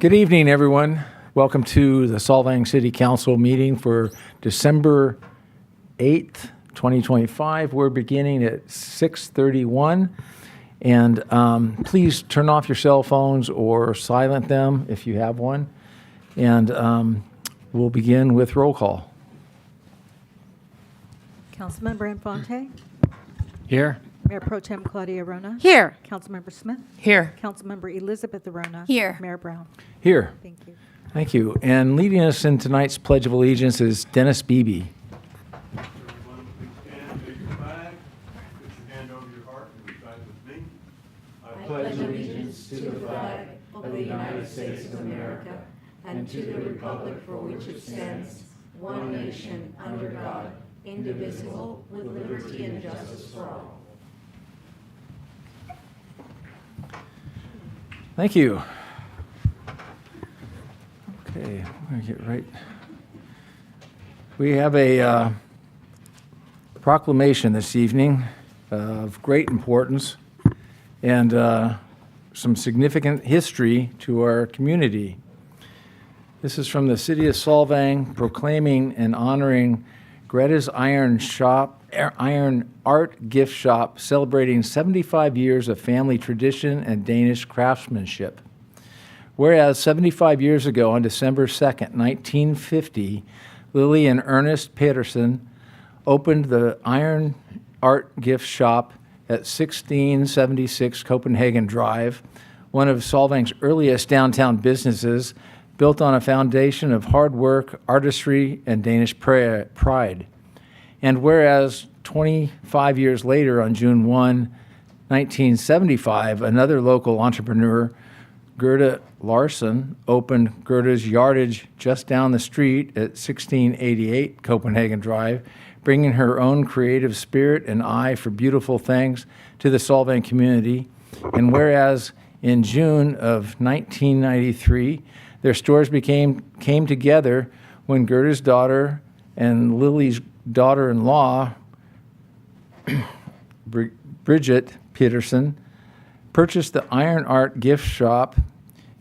Good evening, everyone. Welcome to the Solvang City Council meeting for December 8th, 2025. We're beginning at 6:31. And please turn off your cell phones or silent them if you have one. And we'll begin with roll call. Councilmember Infante. Here. Mayor Pro Tem Claudia Rona. Here. Councilmember Smith. Here. Councilmember Elizabeth Arona. Here. Mayor Brown. Here. Thank you. Thank you. And leading us in tonight's Pledge of Allegiance is Dennis Beebe. Everyone, please stand, take your flag, put your hand over your heart, and recite with me. I pledge allegiance to the flag of the United States of America and to the republic for which it stands, one nation, under God, indivisible, with liberty and justice for all. Thank you. Okay, I'm going to get right. We have a proclamation this evening of great importance and some significant history to our community. This is from the City of Solvang proclaiming and honoring Greta's Iron Art Gift Shop, celebrating 75 years of family tradition and Danish craftsmanship. Whereas 75 years ago, on December 2nd, 1950, Lily and Ernest Peterson opened the Iron Art Gift Shop at 1676 Copenhagen Drive, one of Solvang's earliest downtown businesses, built on a foundation of hard work, artistry, and Danish pride. And whereas 25 years later, on June 1, 1975, another local entrepreneur, Gerda Larsen, opened Gerda's Yardage just down the street at 1688 Copenhagen Drive, bringing her own creative spirit and eye for beautiful things to the Solvang community. And whereas in June of 1993, their stores came together when Gerda's daughter and Lily's daughter-in-law, Bridget Peterson, purchased the Iron Art Gift Shop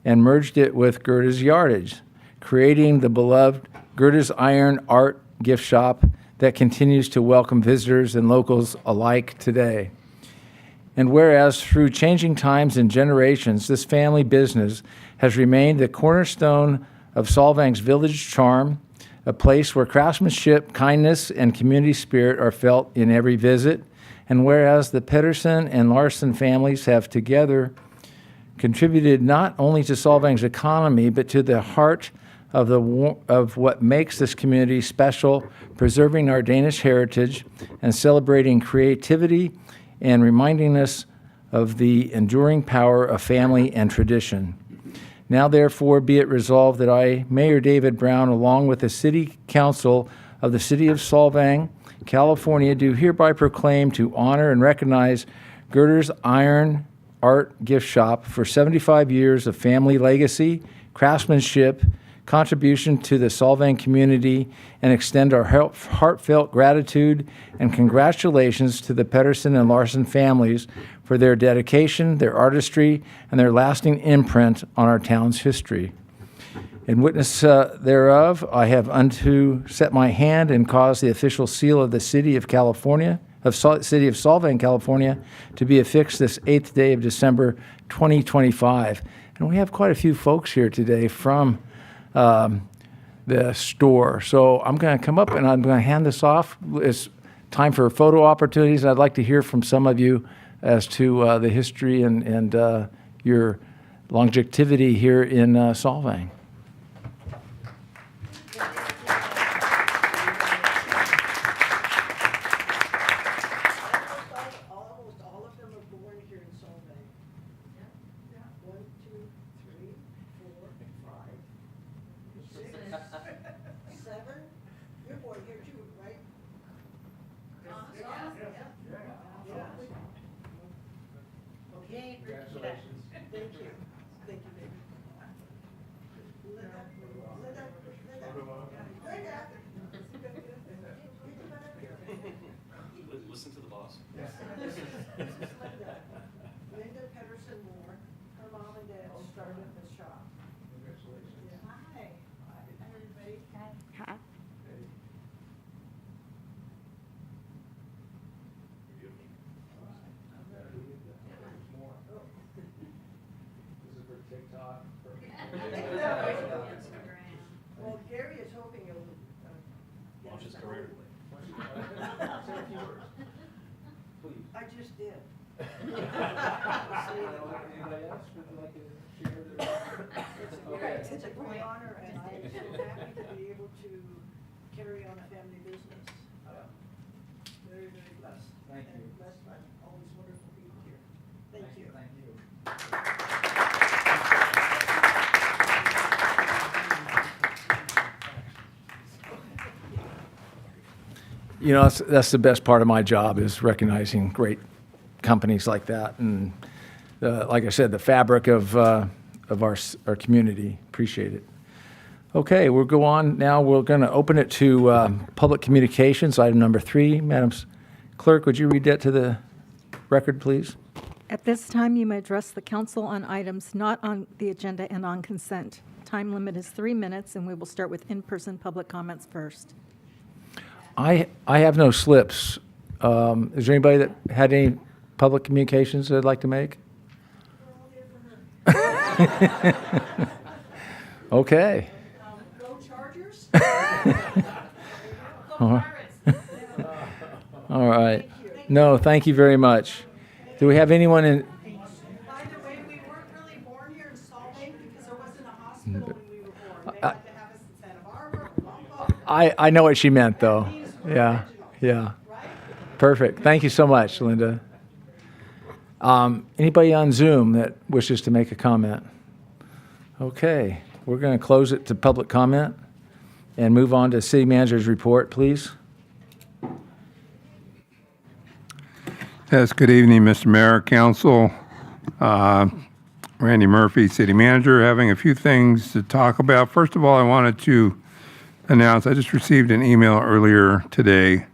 and merged it with Gerda's Yardage, creating the beloved Gerda's Iron Art Gift Shop that continues to welcome visitors and locals alike today. And whereas through changing times and generations, this family business has remained the cornerstone of Solvang's village charm, a place where craftsmanship, kindness, and community spirit are felt in every visit. And whereas the Pedersen and Larson families have together contributed not only to Solvang's economy, but to the heart of what makes this community special, preserving our Danish heritage and celebrating creativity and reminding us of the enduring power of family and tradition. Now, therefore, be it resolved that I, Mayor David Brown, along with the City Council of the City of Solvang, California, do hereby proclaim to honor and recognize Gerda's Iron Art Gift Shop for 75 years of family legacy, craftsmanship, contribution to the Solvang community, and extend our heartfelt gratitude and congratulations to the Pedersen and Larson families for their dedication, their artistry, and their lasting imprint on our town's history. In witness thereof, I have unto set my hand and caused the official seal of the City of California, City of Solvang, California, to be affixed this 8th day of December, 2025. And we have quite a few folks here today from the store. So I'm going to come up and I'm going to hand this off. It's time for photo opportunities. I'd like to hear from some of you as to the history and your longevity here in Solvang. Almost all of them are born here in Solvang. Yeah. 1, 2, 3, 4, 5, 6, 7. You're born here too, right? Yeah. Okay. Congratulations. Thank you. Thank you, baby. Linda. Listen to the boss. This is Linda. Linda Pedersen Moore. Her mom and dad started the shop. Well, Gary is hoping he'll. Launch his career. I just did. It's a great honor, and I'm so happy to be able to carry on a family business. Very, very blessed. Thank you. And blessed by all these wonderful people here. Thank you. Thank you. You know, that's the best part of my job is recognizing great companies like that. And like I said, the fabric of our community. Appreciate it. Okay, we'll go on now. We're going to open it to public communications, item number 3. Madam Clerk, would you read that to the record, please? At this time, you may address the council on items not on the agenda and on consent. Time limit is 3 minutes, and we will start with in-person public comments first. I have no slips. Is there anybody that had any public communications they'd like to make? Okay. Go Chargers. All right. No, thank you very much. Do we have anyone in? By the way, we weren't really born here in Solvang because there wasn't a hospital when we were born. They had to have us in Santa Barbara or Lompoc. I know what she meant, though. Yeah, yeah. Perfect. Thank you so much, Linda. Anybody on Zoom that wishes to make a comment? Okay, we're going to close it to public comment and move on to city manager's report, please. Yes, good evening, Mr. Mayor, Council. Randy Murphy, City Manager, having a few things to talk about. First of all, I wanted to announce, I just received an email earlier today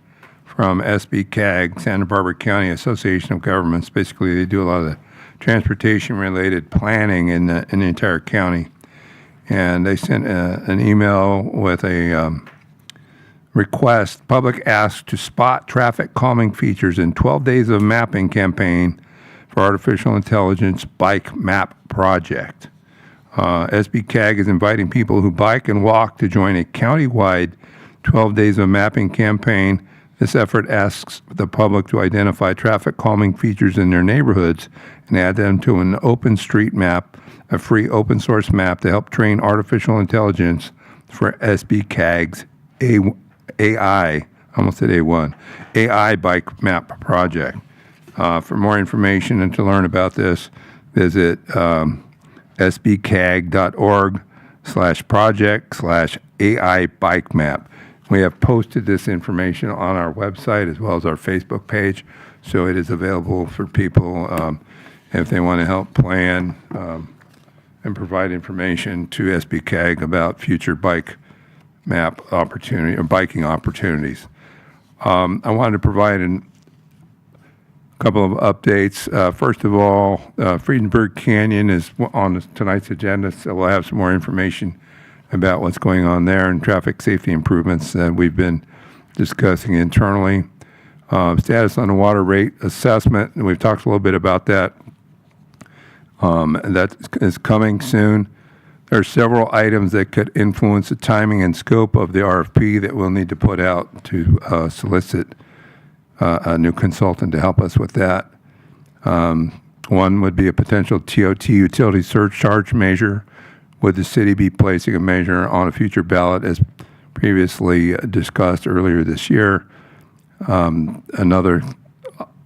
from SBCAG, Santa Barbara County Association of Governments. Basically, they do a lot of the transportation-related planning in the entire county. And they sent an email with a request, public asked to spot traffic calming features in 12 days of mapping campaign for artificial intelligence bike map project. SBCAG is inviting people who bike and walk to join a county-wide 12 days of mapping campaign. This effort asks the public to identify traffic calming features in their neighborhoods and add them to an open street map, a free open source map to help train artificial intelligence for SBCAG's AI, almost said A1, AI bike map project. For more information and to learn about this, visit sbcag.org/project/AI bike map. We have posted this information on our website as well as our Facebook page, so it is available for people if they want to help plan and provide information to SBCAG about future bike map opportunity or biking opportunities. I wanted to provide a couple of updates. First of all, Friedenberg Canyon is on tonight's agenda, so we'll have some more information about what's going on there and traffic safety improvements that we've been discussing internally. Status on the water rate assessment, and we've talked a little bit about that. That is coming soon. There are several items that could influence the timing and scope of the RFP that we'll need to put out to solicit a new consultant to help us with that. One would be a potential TOT utility surcharge measure. Would the city be placing a measure on a future ballot as previously discussed earlier this year? Another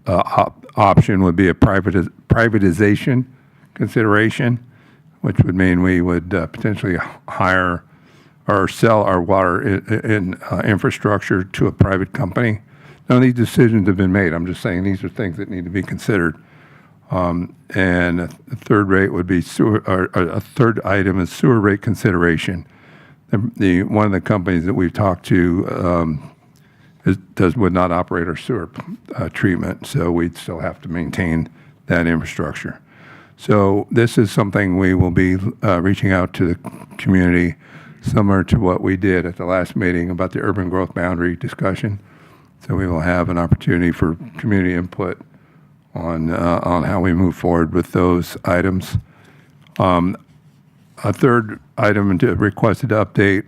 option would be a privatization consideration, which would mean we would potentially hire or sell our water infrastructure to a private company. None of these decisions have been made. I'm just saying these are things that need to be considered. And a third rate would be sewer, or a third item is sewer rate consideration. One of the companies that we've talked to would not operate our sewer treatment, so we'd still have to maintain that infrastructure. So this is something we will be reaching out to the community, similar to what we did at the last meeting about the urban growth boundary discussion. So we will have an opportunity for community input on how we move forward with those items. A third item requested update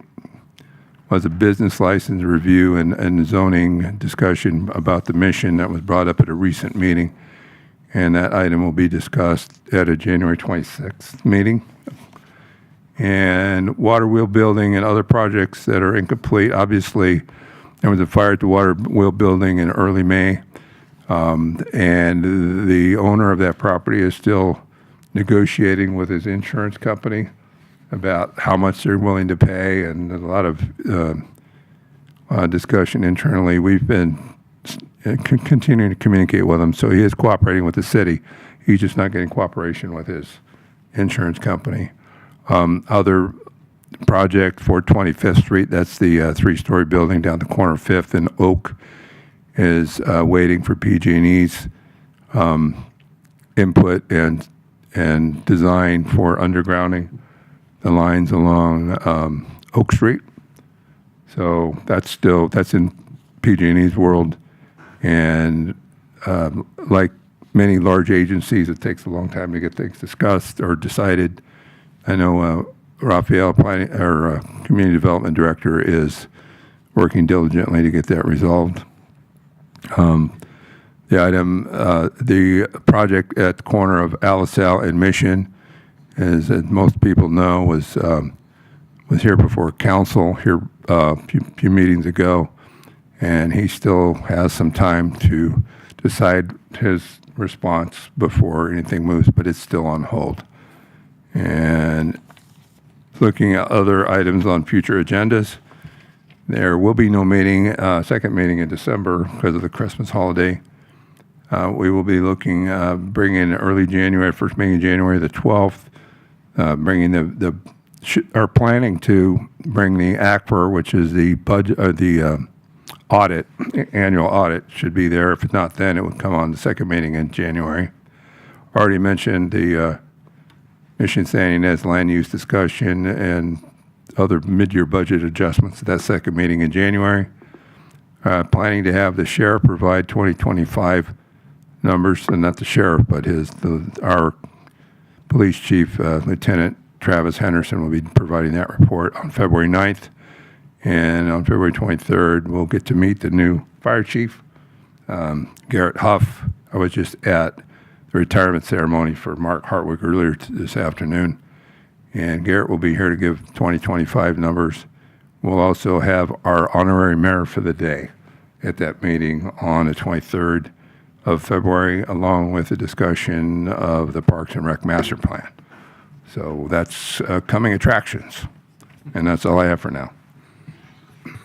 was a business license review and zoning discussion about the mission that was brought up at a recent meeting. And that item will be discussed at a January 26th meeting. And water wheel building and other projects that are incomplete. Obviously, there was a fire at the water wheel building in early May. And the owner of that property is still negotiating with his insurance company about how much they're willing to pay, and there's a lot of discussion internally. We've been continuing to communicate with him, so he is cooperating with the city. He's just not getting cooperation with his insurance company. Other project for 25th Street, that's the three-story building down the corner of 5th and Oak, is waiting for PG&E's input and design for undergrounding the lines along Oak Street. So that's in PG&E's world. And like many large agencies, it takes a long time to get things discussed or decided. I know Raphael, our Community Development Director, is working diligently to get that resolved. The project at the corner of Alisal and Mission, as most people know, was here before council here a few meetings ago, and he still has some time to decide his response before anything moves, but it's still on hold. And looking at other items on future agendas, there will be no meeting, second meeting in December because of the Christmas holiday. We will be looking, bringing in early January, first meeting in January the 12th, bringing are planning to bring the ACFR, which is the budget, the audit, annual audit, should be there. If it's not then, it would come on the second meeting in January. Already mentioned the Mission San Ynez land use discussion and other mid-year budget adjustments at that second meeting in January. Planning to have the sheriff provide 2025 numbers, and not the sheriff, but our police chief, Lieutenant Travis Henderson, will be providing that report on February 9th. And on February 23rd, we'll get to meet the new fire chief, Garrett Huff. I was just at the retirement ceremony for Mark Hartwig earlier this afternoon. And Garrett will be here to give 2025 numbers. We'll also have our honorary mayor for the day at that meeting on the 23rd of February, along with a discussion of the Parks and Rec Master Plan. So that's coming attractions. And that's all I have for now.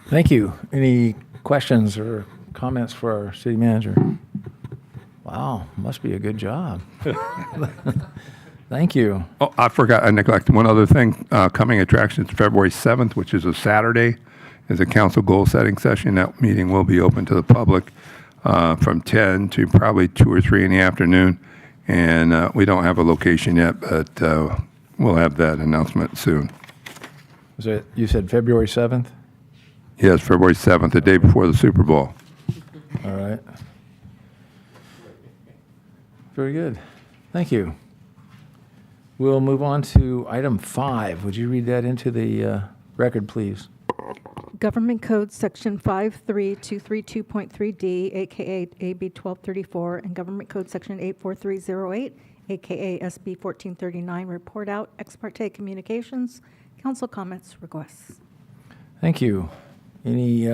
Thank you. Any questions or comments for our city manager? Wow, must be a good job. Thank you. Oh, I forgot, I neglected one other thing. Coming attractions, February 7th, which is a Saturday, is a council goal-setting session. That meeting will be open to the public from 10 to probably 2 or 3 in the afternoon. And we don't have a location yet, but we'll have that announcement soon. You said February 7th? Yes, February 7th, the day before the Super Bowl. All right. Very good. Thank you. We'll move on to item 5. Would you read that into the record, please? Government Code Section 53232.3D, AKA AB 1234, and Government Code Section 84308, AKA SB 1439, report out ex parte communications, council comments, requests. Thank you. Any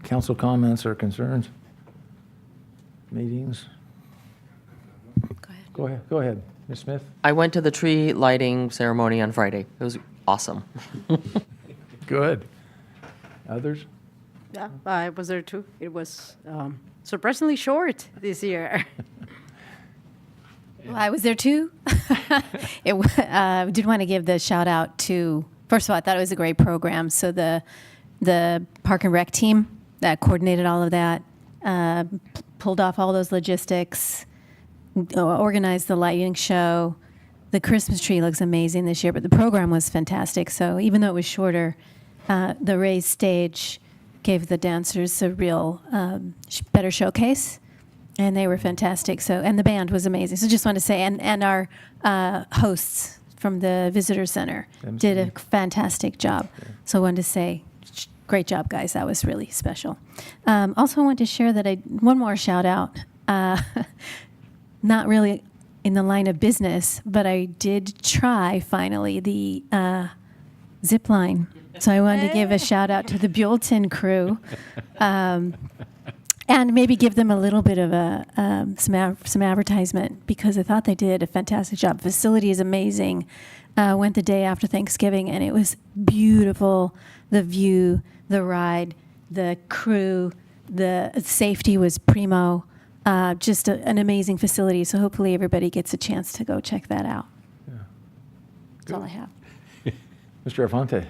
council comments or concerns? Meetings? Go ahead. Ms. Smith? I went to the tree lighting ceremony on Friday. It was awesome. Good. Others? Yeah, I was there too. It was surprisingly short this year. Well, I was there too. Did want to give the shout out to, first of all, I thought it was a great program. So the Park and Rec team that coordinated all of that, pulled off all those logistics, organized the lighting show. The Christmas tree looks amazing this year, but the program was fantastic. So even though it was shorter, the raised stage gave the dancers a real better showcase, and they were fantastic. So, and the band was amazing. So just want to say, and our hosts from the visitor center did a fantastic job. So I wanted to say, great job, guys. That was really special. Also, I wanted to share that one more shout out. Not really in the line of business, but I did try finally the zip line. So I wanted to give a shout out to the Buellton crew. And maybe give them a little bit of some advertisement, because I thought they did a fantastic job. Facility is amazing. Went the day after Thanksgiving, and it was beautiful. The view, the ride, the crew, the safety was primo. Just an amazing facility. So hopefully everybody gets a chance to go check that out. Yeah. That's all I have. Mr. Afonte.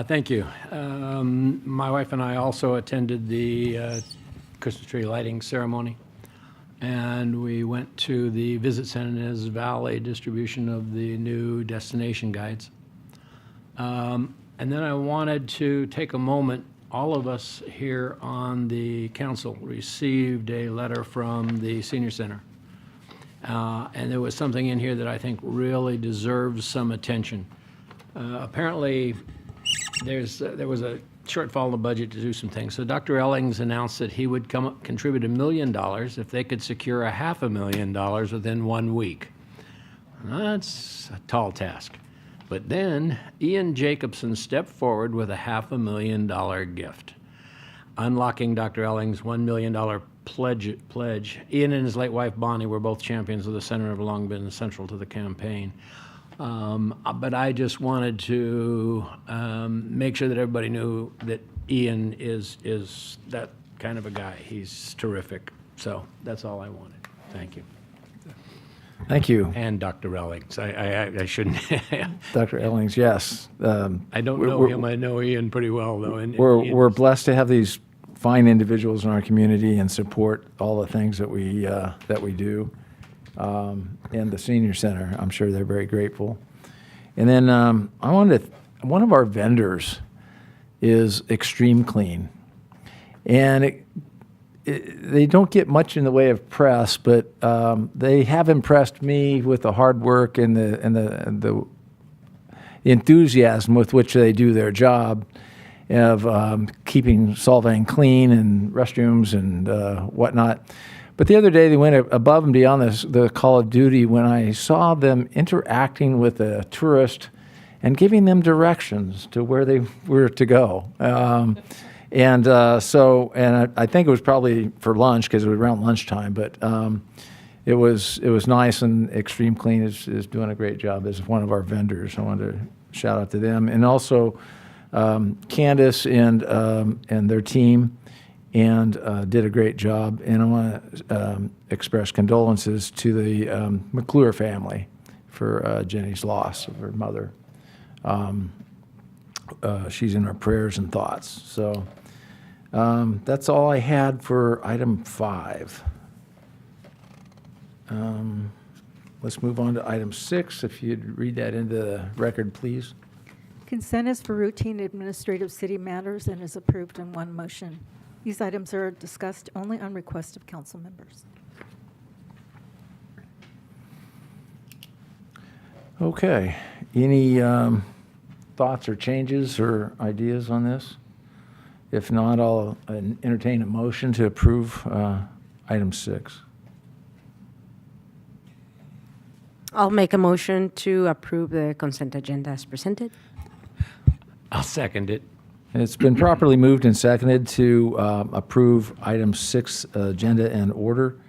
Thank you. My wife and I also attended the Christmas tree lighting ceremony, and we went to the Visit San Ynez Valley distribution of the new destination guides. And then I wanted to take a moment. All of us here on the council received a letter from the senior center. And there was something in here that I think really deserves some attention. Apparently, there was a shortfall in the budget to do some things. So Dr. Ellings announced that he would contribute $1 million if they could secure $500,000 within 1 week. That's a tall task. But then Ian Jacobson stepped forward with a $500,000 gift, unlocking Dr. Ellings' $1 million pledge. Ian and his late wife Bonnie were both champions of the center, have long been central to the campaign. But I just wanted to make sure that everybody knew that Ian is that kind of a guy. He's terrific. So that's all I wanted. Thank you. Thank you. And Dr. Ellings. I shouldn't. Dr. Ellings, yes. I don't know him. I know Ian pretty well, though. And We're blessed to have these fine individuals in our community and support all the things that we do. And the senior center, I'm sure they're very grateful. And then one of our vendors is Extreme Clean, and they don't get much in the way of press, but they have impressed me with the hard work and the enthusiasm with which they do their job of keeping Solvang clean and restrooms and whatnot. But the other day, they went above and beyond the call of duty when I saw them interacting with a tourist and giving them directions to where they were to go. And I think it was probably for lunch, because it was around lunchtime. But it was nice, and Extreme Clean is doing a great job as one of our vendors. I wanted to shout out to them, and also Candace and their team. And did a great job. And I want to express condolences to the McClure family for Jenny's loss of her mother. She's in our prayers and thoughts. So that's all I had for item 5. Let's move on to item 6. If you'd read that into the record, please. Consent is for routine administrative city matters and is approved in one motion. These items are discussed only on request of council members. Okay. Any thoughts or changes or ideas on this? If not, I'll entertain a motion to approve item 6. I'll make a motion to approve the consent agenda as presented. I'll second it. It's been properly moved and seconded to approve item 6 agenda and order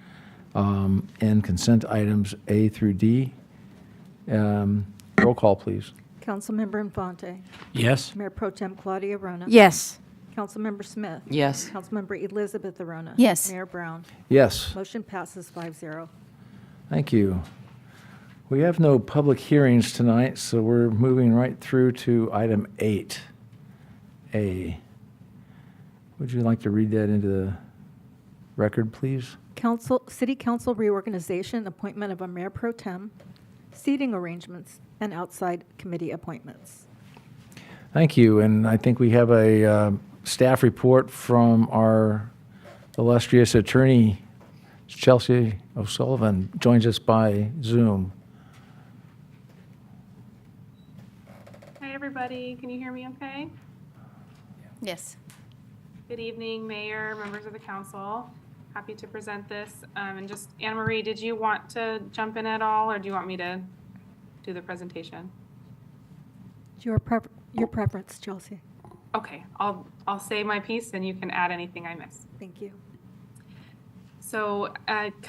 and consent items A through D. Roll call, please. Councilmember Infante. Yes. Mayor Pro Tem Claudia Rona. Yes. Councilmember Smith. Yes. Councilmember Elizabeth Arona. Yes. Mayor Brown. Yes. Motion passes 5-0. Thank you. We have no public hearings tonight, so we're moving right through to item 8A. Would you like to read that into the record, please? City Council reorganization, appointment of a Mayor Pro Tem, seating arrangements, and outside committee appointments. Thank you, and I think we have a staff report from our illustrious attorney, Chelsea O'Sullivan, joins us by Zoom. Hi, everybody. Can you hear me okay? Yes. Good evening, Mayor, members of the council. Happy to present this. And just, Anna Marie, did you want to jump in at all, or do you want me to do the presentation? Your preference, Chelsea. Okay, I'll say my piece and you can add anything I miss. Thank you. So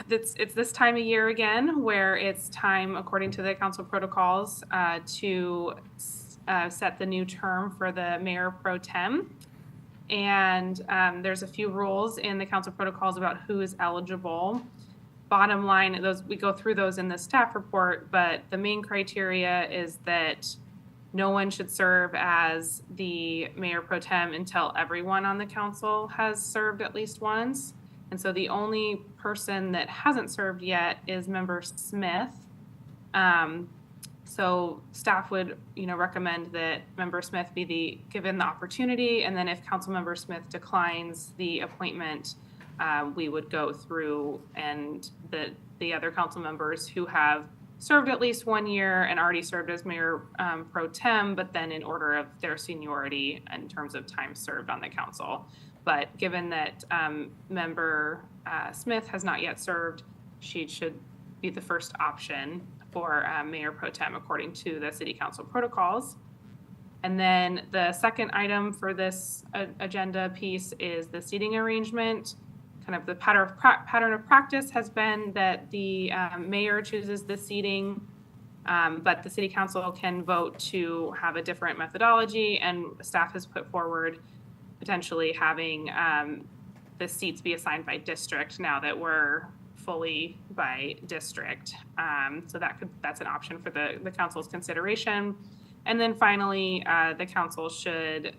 it's this time of year again where it's time, according to the council protocols, to set the new term for the mayor pro tem. And there's a few rules in the council protocols about who is eligible. Bottom line, we go through those in the staff report, but the main criteria is that no one should serve as the mayor pro tem until everyone on the council has served at least once. And so the only person that hasn't served yet is Member Smith. So staff would, recommend that Member Smith be given the opportunity, and then if Councilmember Smith declines the appointment, we would go through and the other council members who have served at least 1 year and already served as mayor pro tem, but then in order of their seniority in terms of time served on the council. But given that Member Smith has not yet served, she should be the first option for Mayor Pro Tem according to the City Council protocols. And then the second item for this agenda piece is the seating arrangement. Kind of the pattern of practice has been that the mayor chooses the seating, but the City Council can vote to have a different methodology, and staff has put forward potentially having the seats be assigned by district now that we're fully by district. So that's an option for the council's consideration. And then finally, the council should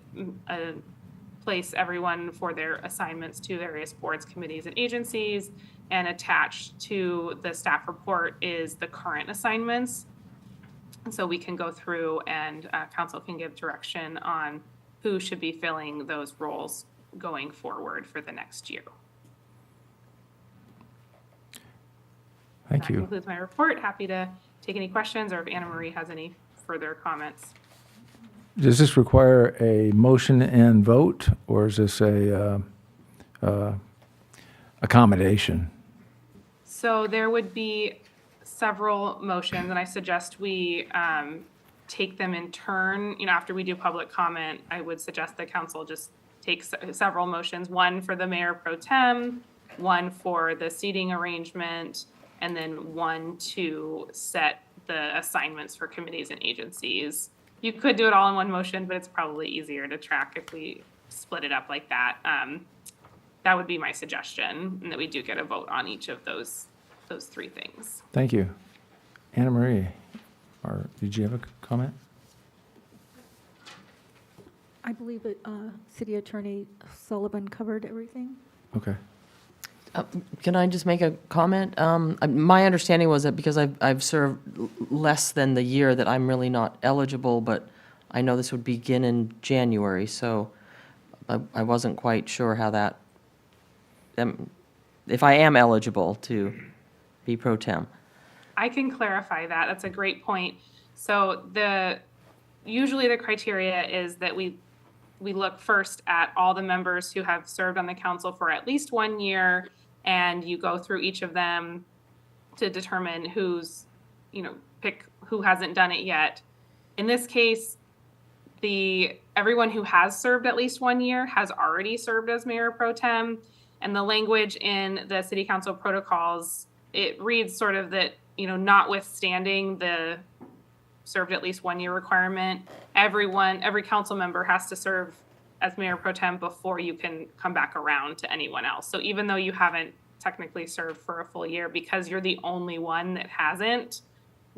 place everyone for their assignments to various boards, committees, and agencies, and attached to the staff report is the current assignments. And so we can go through and council can give direction on who should be filling those roles going forward for the next year. Thank That you. concludes my report. Happy to take any questions or if Anna Marie has any further comments. Does this require a motion and vote, or is this a accommodation? So there would be several motions, and I suggest we take them in turn. After we do public comment, I would suggest the council just take several motions, one for the mayor pro tem, one for the seating arrangement, and then one to set the assignments for committees and agencies. You could do it all in one motion, but it's probably easier to track if we split it up like that. That would be my suggestion, and that we do get a vote on each of those three things. Thank you. Anna Marie, did you have a comment? I believe that City Attorney Sullivan covered everything. Okay. Can I just make a comment? My understanding was that because I've served less than the year that I'm really not eligible, but I know this would begin in January, so I wasn't quite sure how that, if I am eligible to be pro tem. I can clarify that. That's a great point. So usually the criteria is that we look first at all the members who have served on the council for at least 1 year, and you go through each of them to determine pick who hasn't done it yet. In this case, everyone who has served at least 1 year has already served as mayor pro tem, and the language in the city council protocols, it reads sort of that, notwithstanding the served at least 1 year requirement, every council member has to serve as mayor pro tem before you can come back around to anyone else. So even though you haven't technically served for a full year, because you're the only one that hasn't,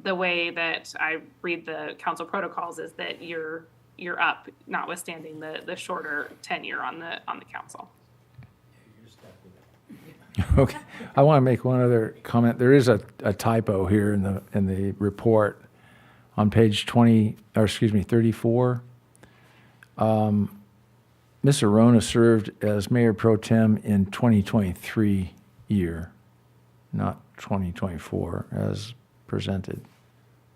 the way that I read the council protocols is that you're up, notwithstanding the shorter tenure on the council. Okay. I want to make one other comment. There is a typo here in the report on page 34. Ms. Arona served as mayor pro tem in 2023 year, not 2024 as presented.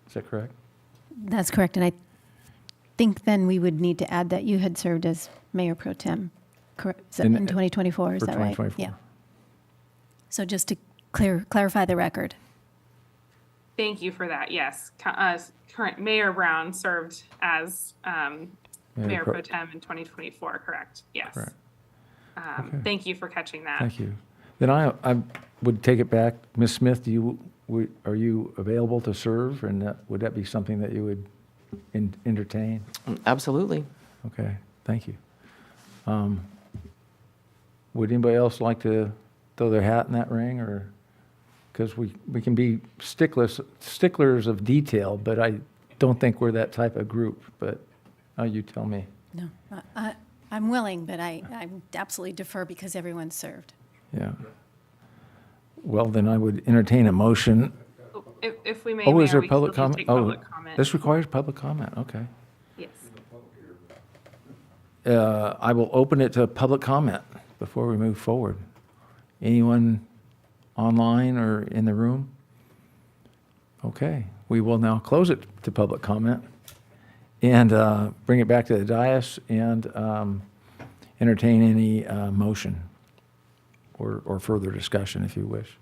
Is that correct? That's correct. And think then we would need to add that you had served as mayor pro tem, correct? Is that in 2024, is for that right? 2024. Yeah. So just to clarify the record. Thank you for that. Yes, current Mayor Brown served as Mayor Pro Tem in 2024, correct? Yes. Correct. Thank you for catching that. Thank you. Then I would take it back. Ms. Smith, are you available to serve? And would that be something that you would entertain? Absolutely. Okay, thank you. Would anybody else like to throw their hat in that ring, or, because we can be sticklers of detail, but I don't think we're that type of group, but you tell me. No, I'm willing, but I absolutely defer because everyone served. Yeah. Well, then I would entertain a motion. If we may, Oh, is Mayor, there we public still need comment? to take Oh, public comment. this requires public comment, okay. Yes. I will open it to public comment before we move forward. Anyone online or in the room? Okay, we will now close it to public comment and bring it back to the dais and entertain any motion or further discussion if you wish.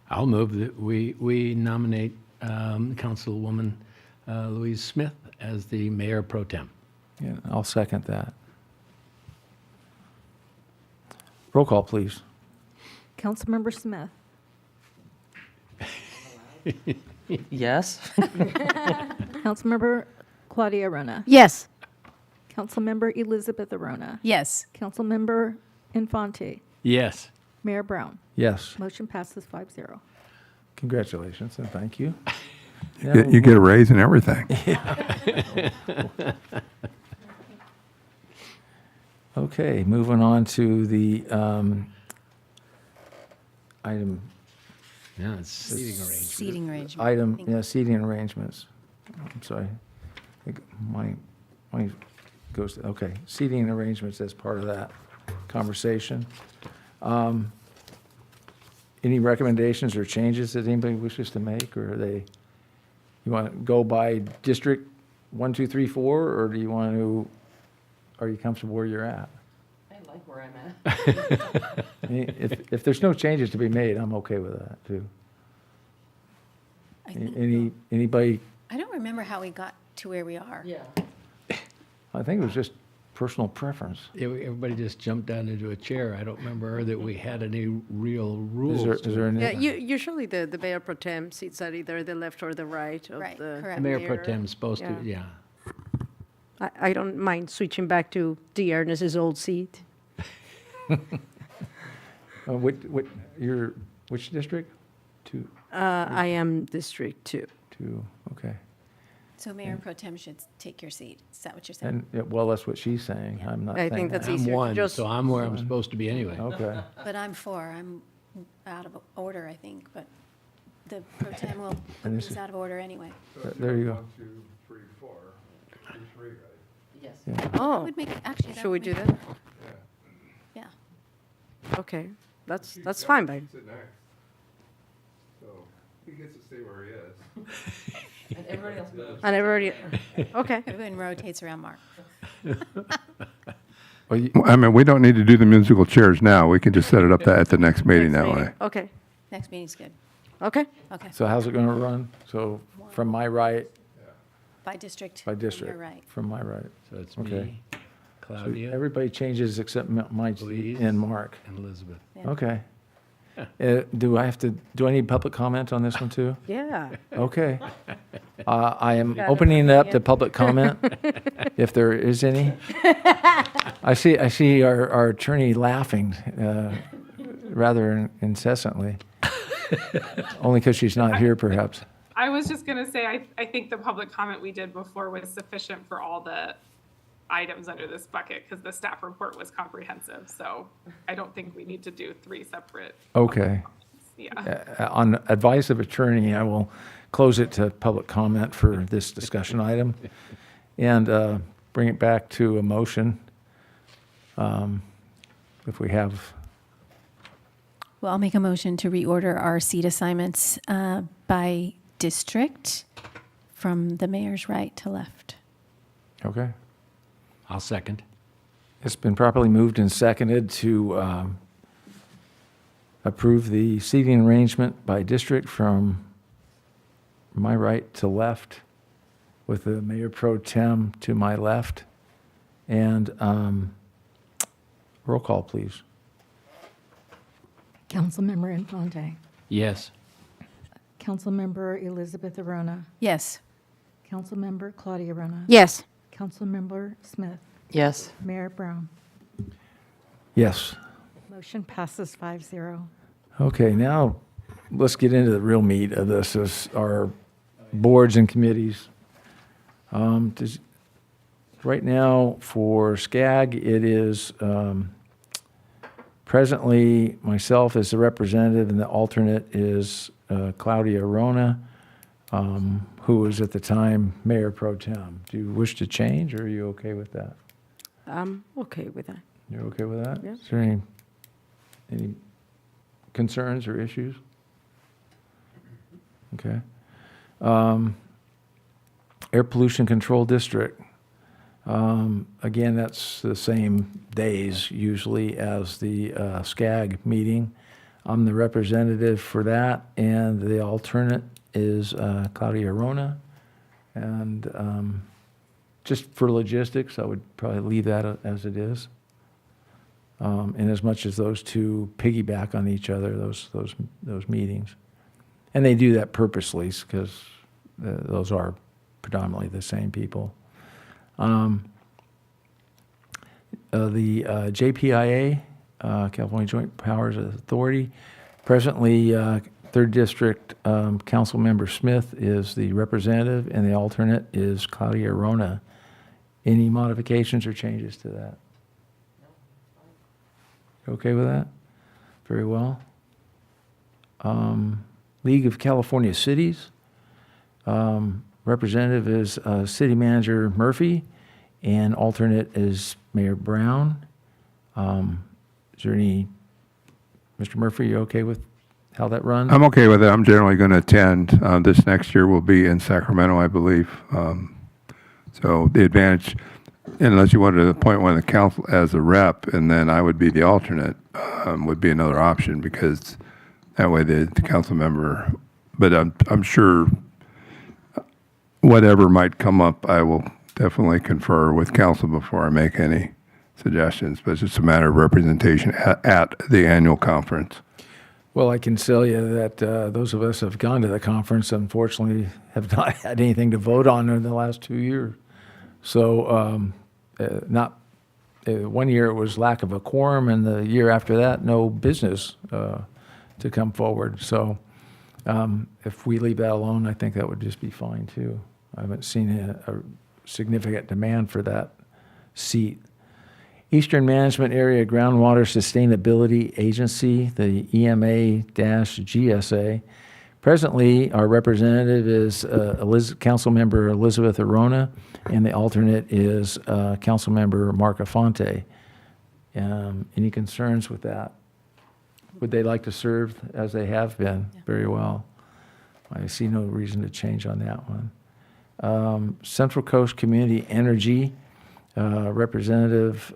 I'll move that we nominate Councilwoman Louise Smith as the mayor pro tem. Yeah, I'll second that. Roll call, please. Councilmember Smith. Yes. Councilmember Claudia Arona. Yes. Councilmember Elizabeth Arona. Yes. Councilmember Infante. Yes. Mayor Brown. Yes, Motion passes 5-0. congratulations and thank you. You get a raise and everything. Okay, moving on to the item, Yeah, it's seating arrangement. Seating arrangement. item, Thank yeah, seating arrangements. I'm sorry. I think mine goes, okay, seating arrangements as part of that conversation. Any recommendations or changes that anybody wishes to make, or are they, you want to go by district 1, 2, 3, 4, or do you want to, are you comfortable where you're at? I like where I'm at. If there's no changes to be made, I'm okay with that, too. I think- Anybody, I don't remember how we got to where we are. Yeah. I think it was just personal preference. Everybody just jumped down into a chair. I don't remember that we had any real rules. Is there Yeah, any, usually the mayor pro tem sits at either the left or the right of Right, the correct. Mayor pro tem is supposed to, Yeah. yeah. I don't mind switching back to D. Ernest's old seat. which district? Two, I am District 2. okay. So Mayor Pro Tem should take your seat. Is that what you're saying? And, yeah, well, that's what she's saying. I'm not I saying think that's that. I'm easier. one, Just- so I'm where I'm supposed to be anyway. Okay, But I'm 4. I'm out of order, I think, but the Pro Tem will put And this these out of order anyway. there you go. 1, 2, 3, 4. 3, right? Yes. Yeah. Oh, Would make, actually, that should we would do make- that? Yeah. Okay, that's fine by. Sit next. So he gets to stay where he is. And everybody else goes. And I've already, okay. Everyone rotates around Mark. Well, you- I mean, we don't need to do the musical chairs now. We can just set it up at the next meeting that Next way. meeting. Okay, Next meeting's good. okay. Okay. So how's it going to run? So from my right, By district. by from district? your right. From my right. So it's Okay. me, So Claudia, everybody changes except my Louise. and Mark. and Elizabeth. Yeah. Okay. Do I need public comment on this one too? Yeah. Okay. I am Got it. opening it up to public comment, if there is any. I see our attorney laughing rather incessantly, only because she's not here, perhaps. I was just going to say, I think the public comment we did before was sufficient for all the items under this bucket because the staff report was comprehensive. So I don't think we need to do 3 separate. Okay. Yeah. On advice of attorney, I will close it to public comment for this discussion item and bring it back to a motion. If we have, Well, I'll make a motion to reorder our seat assignments by district from the mayor's right to left. Okay. I'll second. It's been properly moved and seconded to approve the seating arrangement by district from my right to left, with the mayor pro tem to my left. And roll call, please. Councilmember Infante. Yes. Councilmember Elizabeth Arona. Yes. Councilmember Claudia Arona. Yes. Councilmember Smith. Yes. Mayor Brown. Yes. Motion passes 5-0. Okay, now let's get into the real meat of this, is our boards and committees. Right now, for SCAG, it is presently myself as the representative, and the alternate is Claudia Arona, who was at the time Mayor Pro Tem. Do you wish to change, or are you okay with that? I'm okay with that. You're okay with that? Yeah. Is there any concerns or issues? Okay. Air Pollution Control District. Again, that's the same days usually as the SCAG meeting. I'm the representative for that, and the alternate is Claudia Arona. And just for logistics, I would probably leave that as it is. In as much as those two piggyback on each other, those meetings. And they do that purposely, because those are predominantly the same people. The JPIA, California Joint Powers Authority, presently 3rd District Councilmember Smith is the representative, and the alternate is Claudia Arona. Any modifications or changes to that? You okay with that? Very well. League of California Cities. Representative is City Manager Murphy, and alternate is Mayor Brown. Is there any, Mr. Murphy, you okay with how that runs? I'm okay with it. I'm generally going to attend. This next year will be in Sacramento, I believe. So the advantage, unless you wanted to appoint one of the council as a rep, and then I would be the alternate, would be another option, because that way the council member, but I'm sure whatever might come up, I will definitely confer with council before I make any suggestions, but it's just a matter of representation at the annual conference. Well, I can tell you that those of us who have gone to the conference, unfortunately, have not had anything to vote on in the last 2 years. So one year it was lack of a quorum, and the year after that, no business to come forward. So if we leave that alone, I think that would just be fine, too. I haven't seen a significant demand for that seat. Eastern Management Area Groundwater Sustainability Agency, the EMA-GSA. Presently, our representative is Councilmember Elizabeth Arona, and the alternate is Councilmember Mark Afonte. Any concerns with that? Would they like to serve as they have been? Yeah. Very well. I see no reason to change on that one. Central Coast Community Energy. Representative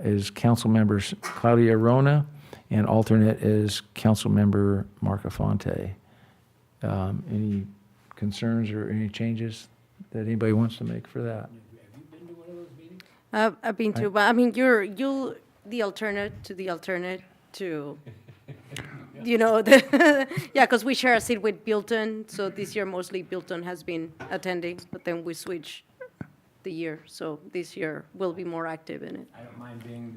is Councilmember Claudia Arona, and alternate is Councilmember Mark Afonte. Any concerns or any changes that anybody wants to make for that? I've been to, but I mean, you're the alternate to, you know, yeah, because we share a seat with Bilton, so this year mostly Bilton has been attending, but then we switch the year, so this year we'll be more active in it. I don't mind being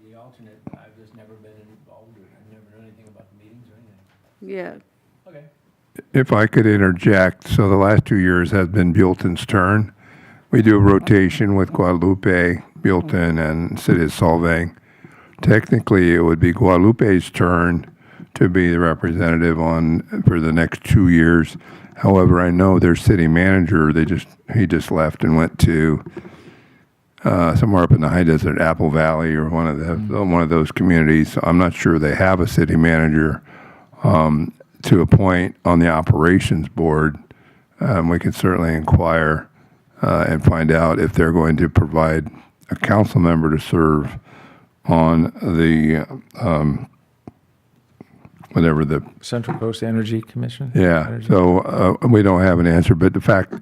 the alternate. I've just never been involved, or I've never known anything about the meetings or anything. Yeah. Okay. If I could interject, so the last 2 years has been Bilton's turn. We do a rotation with Guadalupe, Bilton, and City of Solvang. Technically, it would be Guadalupe's turn to be the representative for the next 2 years. However, I know their city manager, he just left and went to somewhere up in the high desert, Apple Valley, or one of those communities. So I'm not sure they have a city manager to appoint on the operations board. We can certainly inquire and find out if they're going to provide a council member to serve on the, whatever the, Central Coast Energy Commission? yeah, Energy- so we don't have an answer, but the fact,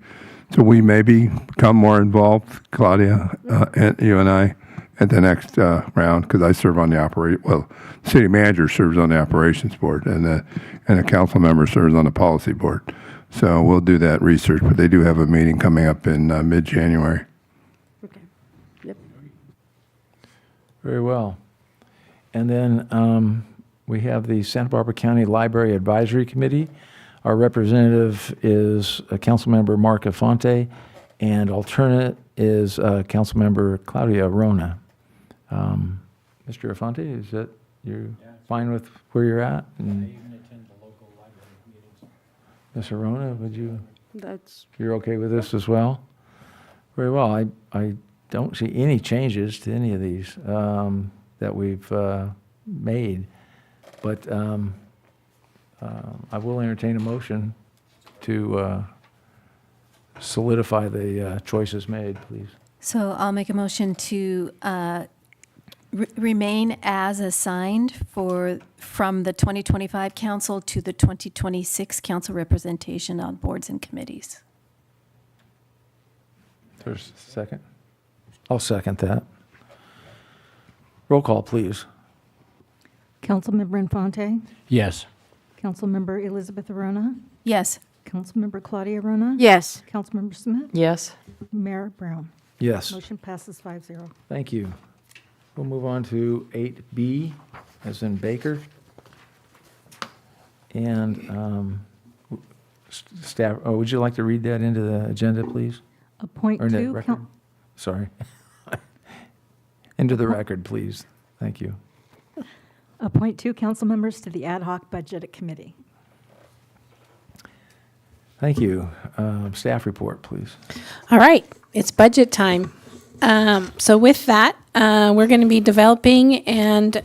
so we maybe become more involved, Claudia, and you and I, at the next round, because I serve on the city manager serves on the operations board, and a council member serves on the policy board. So we'll do that research, but they do have a meeting coming up in mid-January. Okay. Yep. Very well. And then we have the Santa Barbara County Library Advisory Committee. Our representative is Councilmember Mark Afonte, and alternate is Councilmember Claudia Rona. Mr. Afonte, is that, you're fine with where you're at? I even attend the local library meetings. Ms. Arona, would you, That's, you're okay with this as well? Very well. I don't see any changes to any of these that we've made, but I will entertain a motion to solidify the choices made, please. So I'll make a motion to remain as assigned from the 2025 council to the 2026 council representation on boards and committees. There's a second? I'll second that. Roll call, please. Councilmember Infante, Yes. Councilmember Elizabeth Arona, Yes. Councilmember Claudia Arona. yes. Councilmember Smith, Yes? Mayor Brown. Yes. Motion passes 5-0. Thank you. We'll move on to 8B, as in Baker. And staff, would you like to read that into the agenda, please? Appoint Or in the two, record? Sorry. Into the record, please. Thank you. appoint two council members to the Ad Hoc Budget Committee. Thank you. Staff report, please. All right, it's budget time. So with that, we're going to be developing and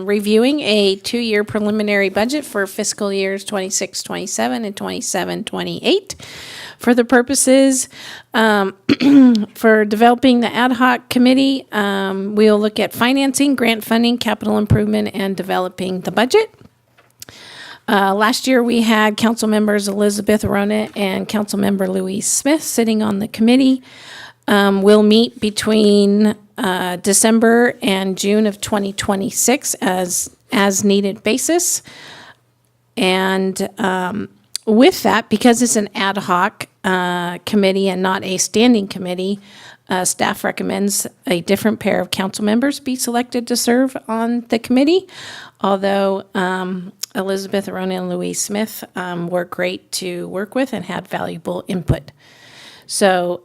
reviewing a 2-year preliminary budget for fiscal years 26-27 and 27-28. For the purposes for developing the ad hoc committee, we'll look at financing, grant funding, capital improvement, and developing the budget. Last year, we had council members Elizabeth Arona and Councilmember Louise Smith sitting on the committee. We'll meet between December and June of 2026 as needed basis. And with that, because it's an ad hoc committee and not a standing committee, staff recommends a different pair of council members be selected to serve on the committee. Although Elizabeth Arona and Louise Smith were great to work with and had valuable input. So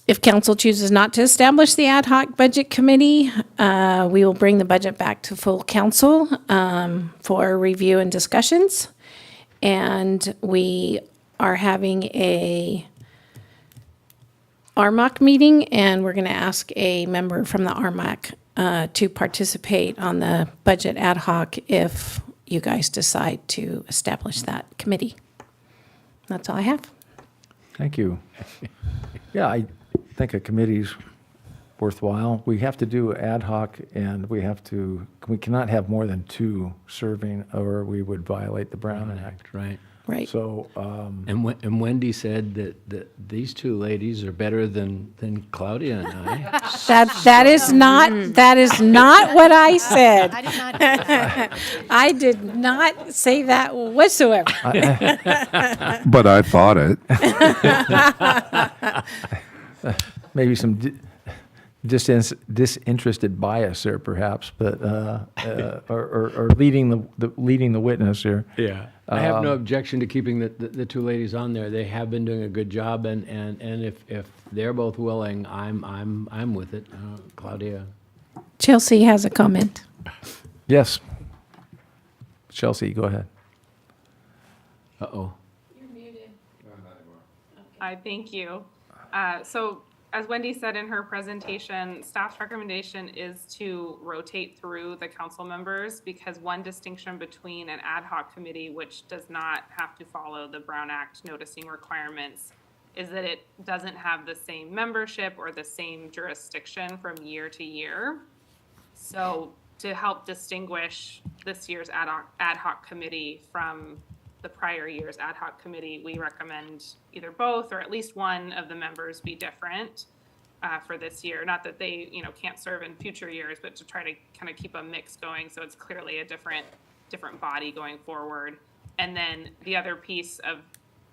if council chooses not to establish the ad hoc budget committee, we will bring the budget back to full council for review and discussions. And we are having a RMAC meeting, and we're going to ask a member from the RMAC to participate on the budget ad hoc if you guys decide to establish that committee. That's all I have. Thank you. Yeah, I think a committee's worthwhile. We have to do ad hoc, and we cannot have more than 2 serving, or we would violate the Brown Act. Right. Right. So, And Wendy said that these two ladies are better than Claudia and I. That is not what I said. I did not do that. I did not say that whatsoever. But I thought it. maybe some disinterested bias there, perhaps, but or leading the witness here. Yeah. I have no objection to keeping the two ladies on there. They have been doing a good job, and if they're both willing, I'm with it. Claudia. Chelsea has a comment. Yes. Chelsea, go ahead. Uh-oh. I thank you. So as Wendy said in her presentation, staff's recommendation is to rotate through the council members, because one distinction between an ad hoc committee, which does not have to follow the Brown Act noticing requirements, is that it doesn't have the same membership or the same jurisdiction from year to year. So to help distinguish this year's ad hoc committee from the prior year's ad hoc committee, we recommend either both or at least one of the members be different for this year. Not that they, can't serve in future years, but to try to kind of keep a mix going so it's clearly a different body going forward. And then the other piece of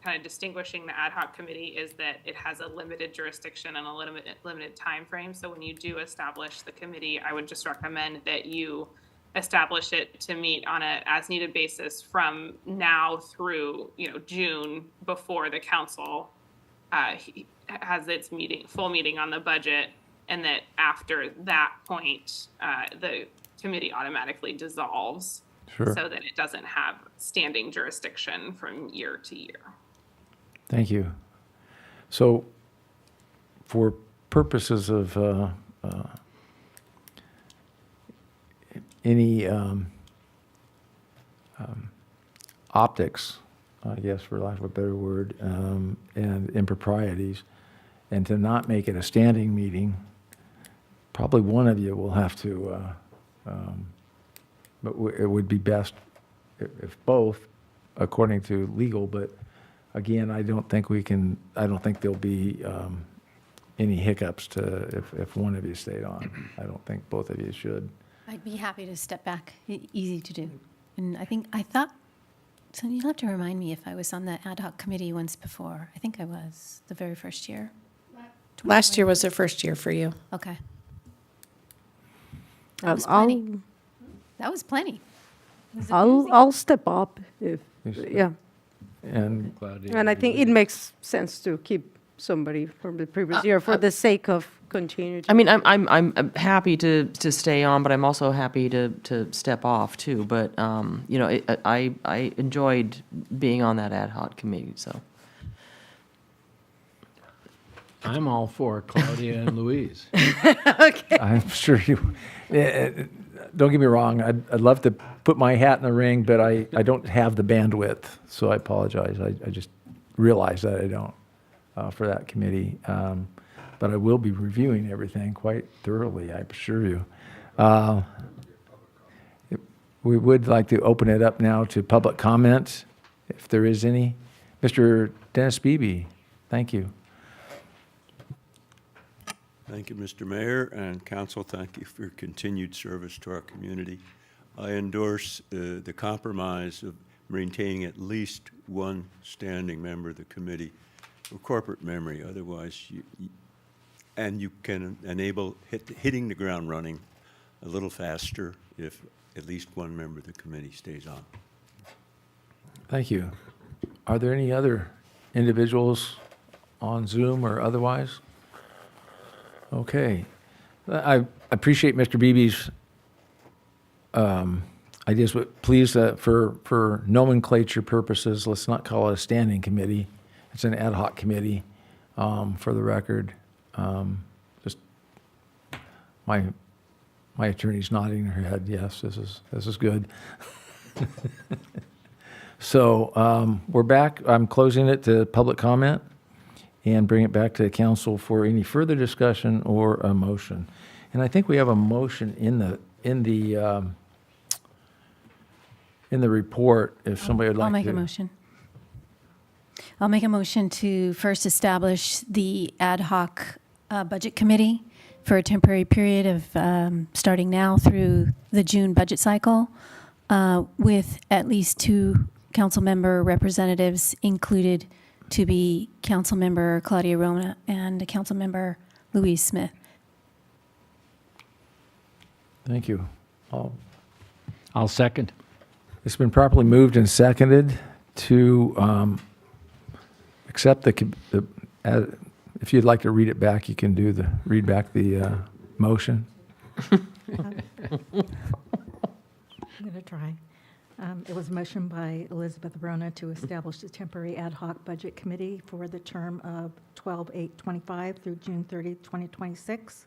kind of distinguishing the ad hoc committee is that it has a limited jurisdiction and a limited time frame. So when you do establish the committee, I would just recommend that you establish it to meet on a as needed basis from now through June, before the council has its full meeting on the budget, and that after that point the committee automatically dissolves. Sure. So that it doesn't have standing jurisdiction from year to year. Thank you. So for purposes of any optics, I guess, for lack of a better word, and improprieties, and to not make it a standing meeting, probably one of you will have to, but it would be best if both, according to legal, but again, I don't think there'll be any hiccups if one of you stayed on. I don't think both of you should. I'd be happy to step back. Easy to do. And I thought, so you'll have to remind me if I was on the ad hoc committee once before. I think I was the very first year. Last year was the first year for you. Okay. That was plenty. That was plenty. Was it busy? I'll step up if, You should. yeah. And And I think it makes sense to keep somebody from the previous year for the sake of continuity. I mean, I'm happy to stay on, but I'm also happy to step off too. But, I enjoyed being on that ad hoc committee, so. I'm all for Claudia and Louise. I'm sure you, don't get me wrong, I'd love to put my hat in the ring, but I don't have the bandwidth, so I apologize. I just realized that I don't for that committee. But I will be reviewing everything quite thoroughly, I assure you. We would like to open it up now to public comment, if there is any. Mr. Dennis Beebe, thank you. Thank you, Mr. Mayor and council. Thank you for your continued service to our community. I endorse the compromise of maintaining at least one standing member of the committee for corporate memory. Otherwise, you can enable hitting the ground running a little faster if at least one member of the committee stays on. Thank you. Are there any other individuals on Zoom or otherwise? Okay. I appreciate Mr. Beebe's ideas, but please, for nomenclature purposes, let's not call it a standing committee. It's an ad hoc committee, for the record. Just my attorney's nodding her head. Yes, this is good. So we're back. I'm closing it to public comment and bring it back to the council for any further discussion or a motion. And I think we have a motion in the report. If somebody would like to, I'll make a motion. I'll make a motion to first establish the ad hoc budget committee for a temporary period of starting now through the June budget cycle, with at least 2 council member representatives included, to be council member Claudia Rona and council member Louise Smith. thank you. I'll second. It's been properly moved and seconded to accept if you'd like to read it back, you can read back the motion. I'm going to try. It was a motion by Elizabeth Rona to establish the temporary ad hoc budget committee for the term of 12/8/25 through June 30, 2026,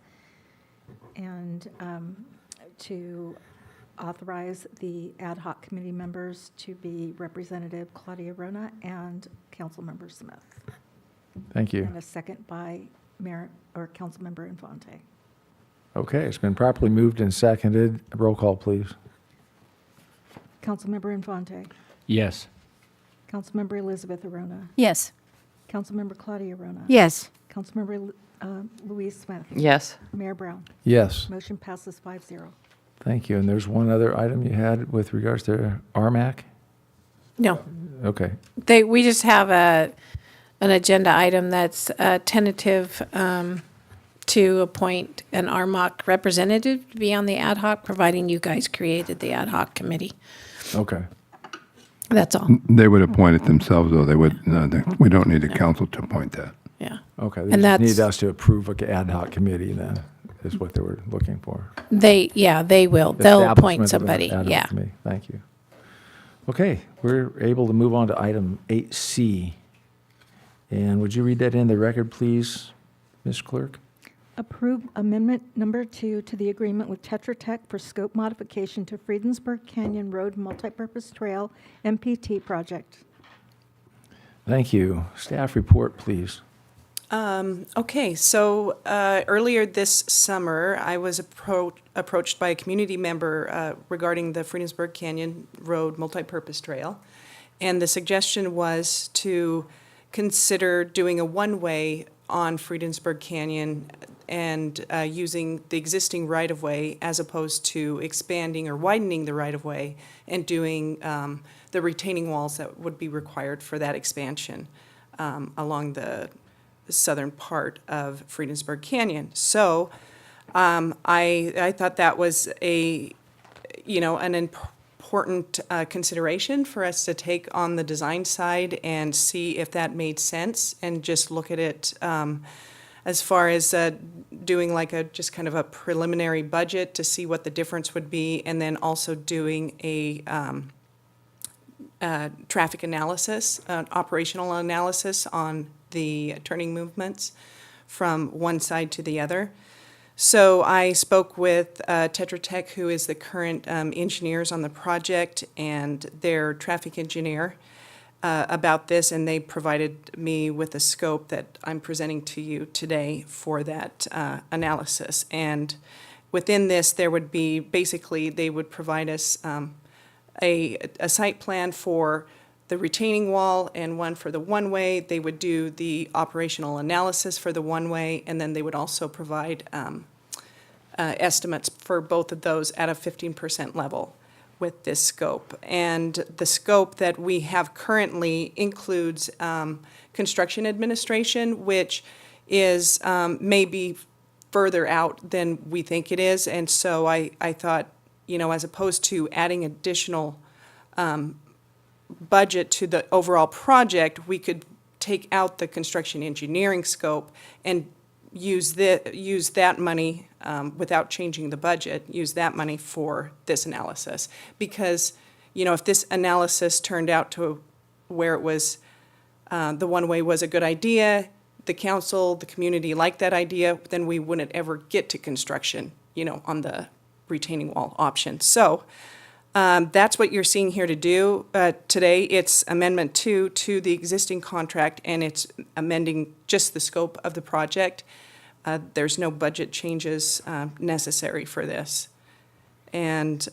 and to authorize the ad hoc committee members to be Representative Claudia Rona and Councilmember Smith. Thank you. And a second by Mayor or Councilmember Infante. Okay, it's been properly moved and seconded. Roll call, please. Councilmember Infante. Yes. Councilmember Elizabeth Arona. Yes. Councilmember Claudia Arona. Yes. Councilmember Louise Smith. Yes. Mayor Brown. Yes. Motion passes 5-0. Thank you. And there's one other item you had with regards to RMAC? No, Okay. we just have an agenda item that's tentative to appoint an RMOC representative to be on the ad hoc, providing you guys created the ad hoc committee. Okay. That's all. They would appoint it themselves, though. They would, we don't need the council to appoint that. Yeah. Okay. They And just need that's- us to approve an ad hoc committee then, is what they were looking for. They will. They'll Establishment appoint of an somebody. ad hoc Yeah. committee. Thank you. Okay, we're able to move on to item 8C. And would you read that in the record, please, Ms. Clerk? Approve Amendment Number 2 to the agreement with Tetra Tech for scope modification to Friedensburg Canyon Road Multipurpose Trail MPT project. Thank you. Staff report, please. Okay, so earlier this summer, I was approached by a community member regarding the Friedensburg Canyon Road Multipurpose Trail. And the suggestion was to consider doing a one-way on Friedensburg Canyon and using the existing right-of-way as opposed to expanding or widening the right-of-way and doing the retaining walls that would be required for that expansion along the southern part of Friedensburg Canyon. So I thought that was an important consideration for us to take on the design side and see if that made sense and just look at it as far as doing like just kind of a preliminary budget to see what the difference would be, and then also doing a traffic analysis, operational analysis on the turning movements from one side to the other. So I spoke with Tetra Tech, who is the current engineers on the project, and their traffic engineer about this, and they provided me with a scope that I'm presenting to you today for that analysis. And within this, there would be, basically, they would provide us a site plan for the retaining wall and one for the one-way. They would do the operational analysis for the one-way, and then they would also provide estimates for both of those at a 15% level with this scope. And the scope that we have currently includes construction administration, which is maybe further out than we think it is. And so I thought, as opposed to adding additional budget to the overall project, we could take out the construction engineering scope and use that money without changing the budget, use that money for this analysis. Because, if this analysis turned out to where it was, the one-way was a good idea, the council, the community liked that idea, then we wouldn't ever get to construction, on the retaining wall option. So that's what you're seeing here to do today. It's Amendment 2 to the existing contract, and it's amending just the scope of the project. There's no budget changes necessary for this. And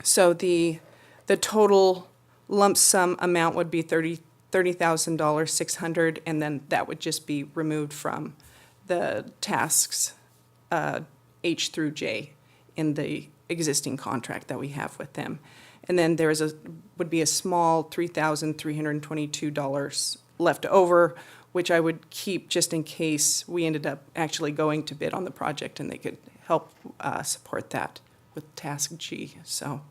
so the total lump sum amount would be $30,000, and then that would just be removed from the tasks H through J in the existing contract that we have with them. And then would be a small $3,322 left over, which I would keep just in case we ended up actually going to bid on the project and they could help support that with task G. So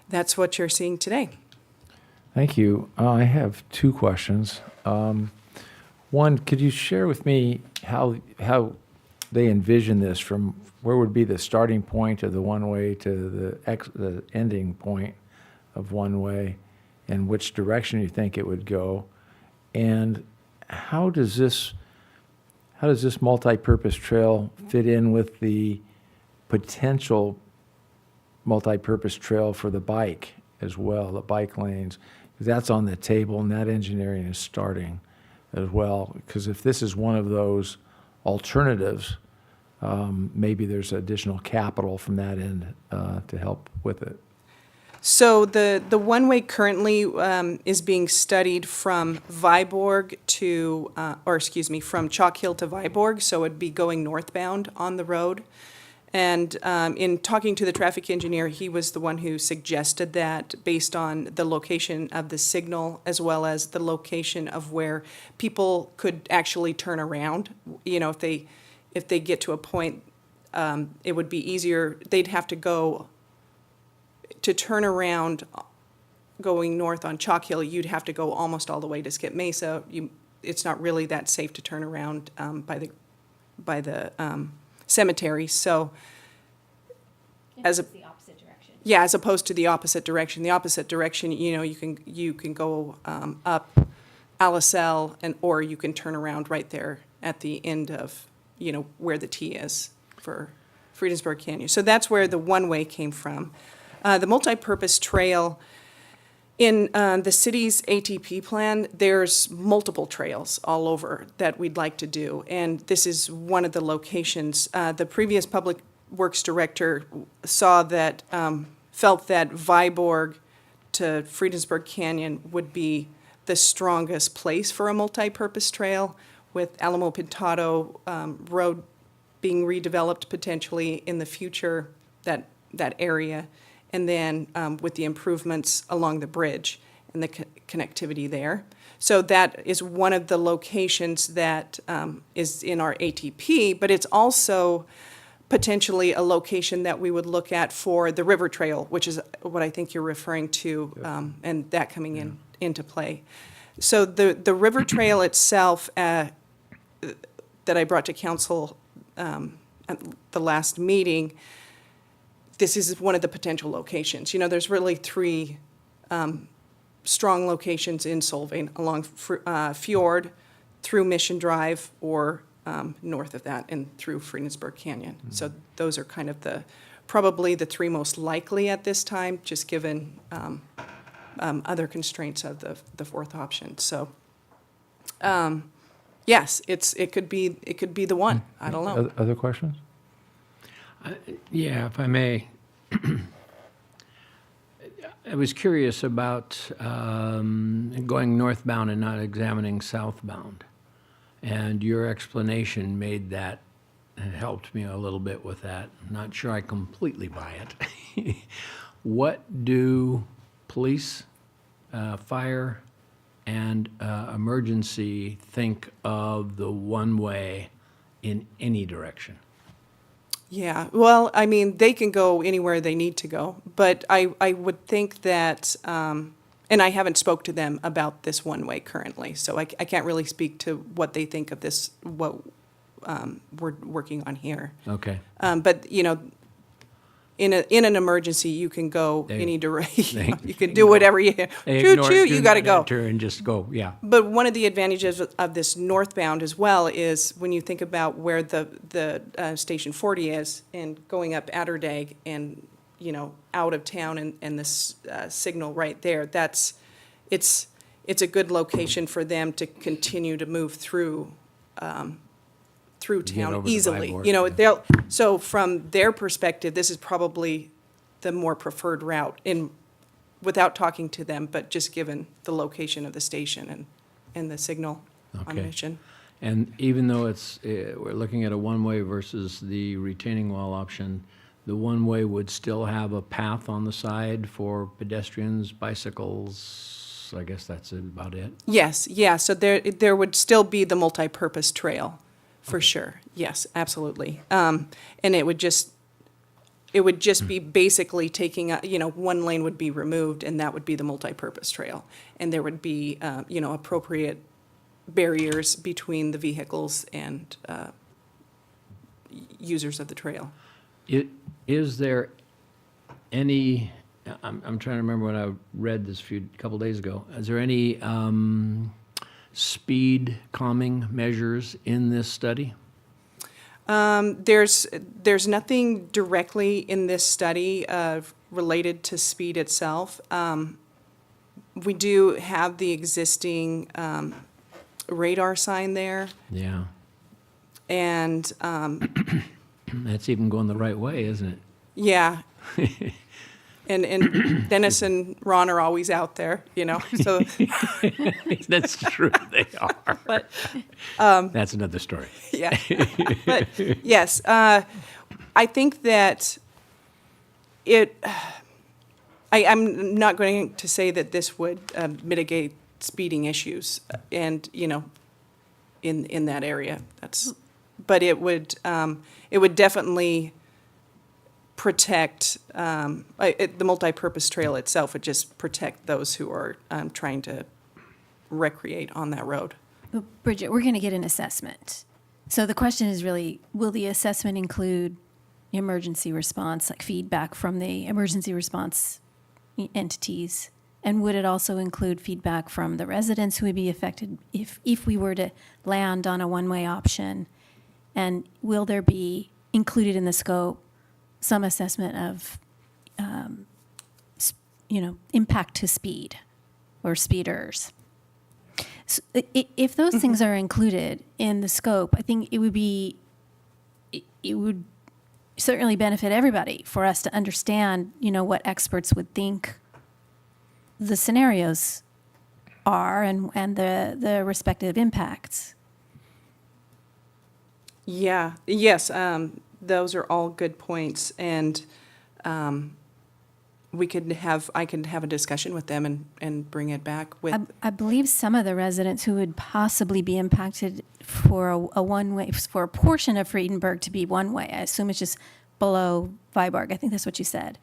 that's what you're seeing today. Thank you. I have two questions. One, could you share with me how they envision this, from where would be the starting point of the one-way to the ending point of one-way, and which direction you think it would go? And how does this multi-purpose trail fit in with the potential multi-purpose trail for the bike as well, the bike lanes? Because that's on the table and that engineering is starting. as well, because if this is one of those alternatives, maybe there's additional capital from that end to help with it. So the one-way currently is being studied from Viborg to, from Chalk Hill to Viborg, so it'd be going northbound on the road. And in talking to the traffic engineer, he was the one who suggested that based on the location of the signal as well as the location of where people could actually turn around. You know, if they get to a point, it would be easier, they'd have to go to turn around going north on Chalk Hill, you'd have to go almost all the way to Skip Mesa. It's not really that safe to turn around by the cemetery. So as the opposite direction. yeah, as opposed to the opposite direction. The opposite direction, you know, you can go up Aliselle or you can turn around right there at the end of, you know, where the T is for Friedensburg Canyon. So that's where the one-way came from. The multi-purpose trail, in the city's ATP plan, there's multiple trails all over that we'd like to do, and this is one of the locations. The previous Public Works Director saw that, felt that Viborg to Friedensburg Canyon would be the strongest place for a multi-purpose trail, with Alamo Pintado Road being redeveloped potentially in the future, that area. And then with the improvements along the bridge and the connectivity there. So that is one of the locations that is in our ATP, but it's also potentially a location that we would look at for the river trail, which is what I think you're referring to, and that coming into play. So the river trail itself that I brought to council at the last meeting, this is one of the potential locations. You know, there's really three strong locations in Solvang, along Fjord, through Mission Drive, or north of that and through Friedensburg Canyon. Mm-hmm. So those are kind of probably the three most likely at this time, just given other constraints of the fourth option. So yes, it could be the one. I don't know. Other questions? Yeah, if I may. I was curious about going northbound and not examining southbound. And your explanation made that, helped me a little bit with that. I'm not sure I completely buy it. What do police, fire, and emergency think of the one-way in any direction? Yeah, well, I mean, they can go anywhere they need to go, but I would think that, and I haven't spoke to them about this one-way currently, so I can't really speak to what they think of this, what we're working on here. Okay. But, you know, in an emergency, you can go any direction. You can do whatever you, choo-choo, you got to go. And just go, yeah. But one of the advantages of this northbound as well is when you think about where the Station 40 is and going up Atterdag and, you know, out of town and this signal right there, it's a good location for them to continue to move through town over to easily. Viborg, You know, yeah. so from their perspective, this is probably the more preferred route without talking to them, but just given the location of the station and the signal on Okay. Mission. And even though we're looking at a one-way versus the retaining wall option, the one-way would still have a path on the side for pedestrians, bicycles. I guess that's about it. Yes, yeah, so there would still be the multi-purpose trail, for sure. Yes, absolutely. And it would just be basically taking, one lane would be removed, and that would be the multi-purpose trail. And there would be, appropriate barriers between the vehicles and users of the trail. Is there any, I'm trying to remember when I read this couple days ago, is there any speed calming measures in this study? There's nothing directly in this study related to speed itself. We do have the existing radar sign there. Yeah. And, That's even going the right way, isn't it? yeah. And Dennis and Ron are always out there, so, That's true, they are. but, That's another story. yeah. But, yes, I think that I'm not going to say that this would mitigate speeding issues and, in that area. But it would definitely protect, the multipurpose trail itself would just protect those who are trying to recreate on that road. But Bridget, we're going to get an assessment. So the question is really, will the assessment include emergency response, like feedback from the emergency response entities? And would it also include feedback from the residents who would be affected if we were to land on a one-way option? And will there be included in the scope some assessment of, impact to speed or speeders? So if those things are included in the scope, I think it would certainly benefit everybody for us to understand, what experts would think the scenarios are and the respective impacts. Yeah, yes, those are all good points, and I could have a discussion with them and bring it back with. I believe some of the residents who would possibly be impacted for a one-way, for a portion of Friedenberg to be one-way, I assume it's just below Viborg. I think that's what you said.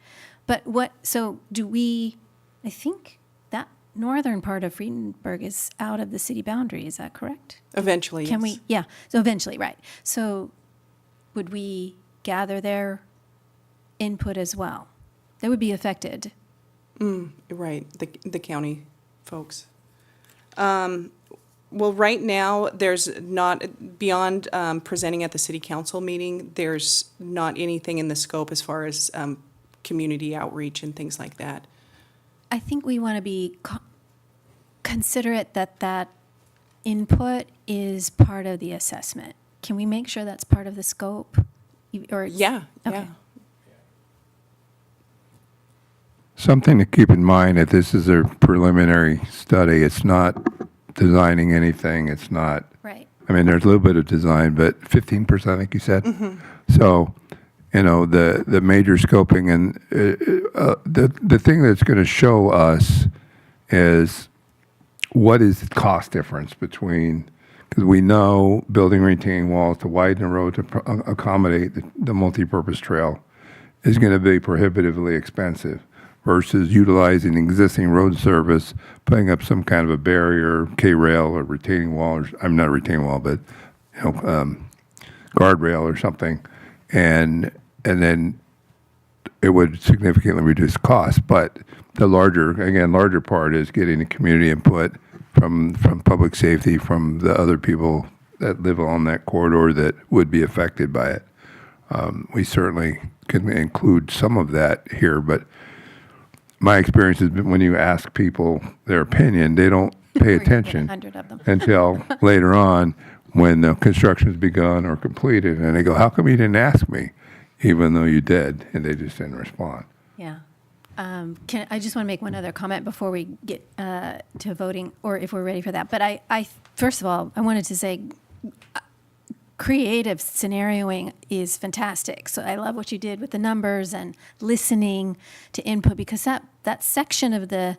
But I think that northern part of Friedenberg is out of the city boundary, is that correct? Eventually, Can yes. we, yeah, so eventually, right. So would we gather their input as well? They would be affected. Right, the county folks. Well, right now, there's not, beyond presenting at the city council meeting, there's not anything in the scope as far as community outreach and things like that. I think we want to be considerate that input is part of the assessment. Can we make sure that's part of the scope? Or Yeah, okay. yeah. Something to keep in mind, that this is a preliminary study. It's not designing anything. It's not, Right. I mean, there's a little bit of design, but 15%, I think you said. So, the major scoping and the thing that's going to show us is what is the cost difference between, because we know building retaining walls to widen the road to accommodate the multipurpose trail is going to be prohibitively expensive versus utilizing existing road service, putting up some kind of a barrier, K-rail or retaining wall, or I'm not a retaining wall, but guardrail or something, and then it would significantly reduce costs. But the larger part is getting the community input from public safety, from the other people that live along that corridor that would be affected by it. We certainly can include some of that here, but my experience has been when you ask people their opinion, they don't pay attention 100 of them. until later on when the construction's begun or completed, and they go, "How come you didn't ask me?" Even though you did, and they just didn't respond. Yeah. I just want to make one other comment before we get to voting, or if we're ready for that. But I first of all, I wanted to say creative scenarioing is fantastic. So I love what you did with the numbers and listening to input, because that section of the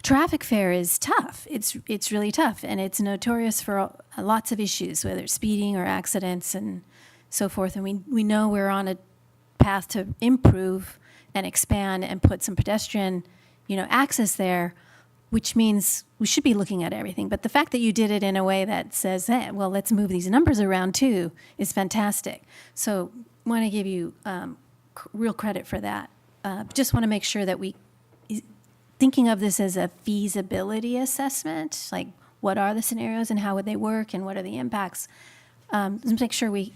traffic fair is tough. It's really tough, and it's notorious for lots of issues, whether it's speeding or accidents and so forth. And we know we're on a path to improve and expand and put some pedestrian, access there, which means we should be looking at everything. But the fact that you did it in a way that says, hey, well, let's move these numbers around too, is fantastic. So I want to give you real credit for that. Just want to make sure that thinking of this as a feasibility assessment, like what are the scenarios and how would they work and what are the impacts, let's make sure we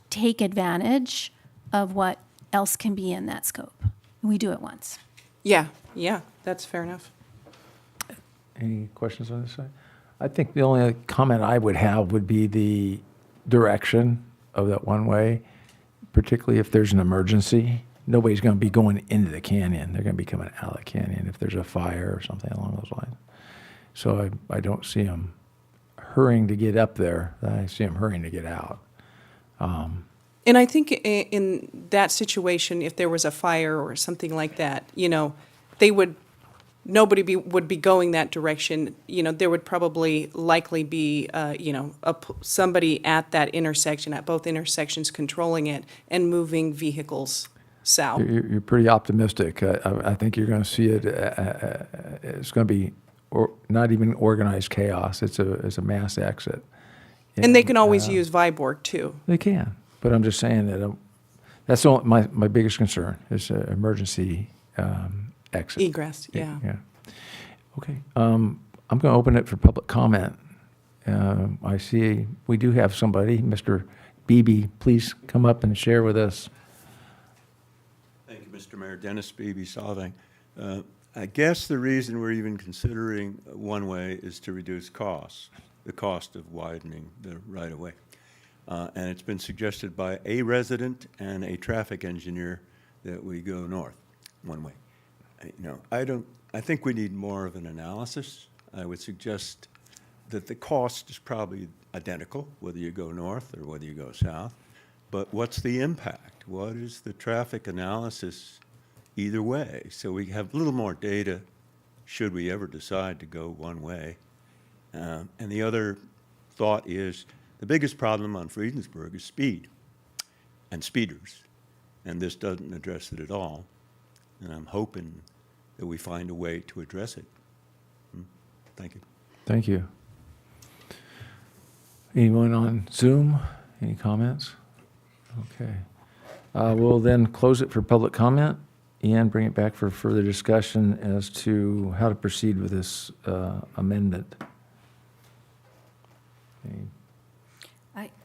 take advantage of what else can be in that scope. We do it once. Yeah, that's fair enough. Any questions on this side? I think the only comment I would have would be the direction of that one-way, particularly if there's an emergency. Nobody's going to be going into the canyon. They're going to be coming out of the canyon if there's a fire or something along those lines. So I don't see them hurrying to get up there. I see them hurrying to get out. And I think in that situation, if there was a fire or something like that, you know, nobody would be going that direction. You know, there would probably likely be, you know, somebody at that intersection, at both intersections, controlling it and moving vehicles south. You're pretty optimistic. I think you're going to see it. It's going to be not even organized chaos. It's a mass exit. And they can always use Viborg too. They can, but I'm just saying that that's my biggest concern is emergency exit. Egress, yeah. Yeah. Okay. I'm going to open it for public comment. I see we do have somebody, Mr. Beebe. Please come up and share with us. Thank you, Mr. Mayor. Dennis Beebe, Solvang. I guess the reason we're even considering one way is to reduce costs, the cost of widening the right-of-way. And it's been suggested by a resident and a traffic engineer that we go north one way. I think we need more of an analysis. I would suggest that the cost is probably identical, whether you go north or whether you go south. But what's the impact? What is the traffic analysis either way? So we have a little more data should we ever decide to go one way. And the other thought is the biggest problem on Friedensburg is speed and speeders. And this doesn't address it at all. And I'm hoping that we find a way to address it. Thank you. Thank you. Anyone on Zoom? Any comments? Okay. We'll then close it for public comment and bring it back for further discussion as to how to proceed with this amendment. Okay.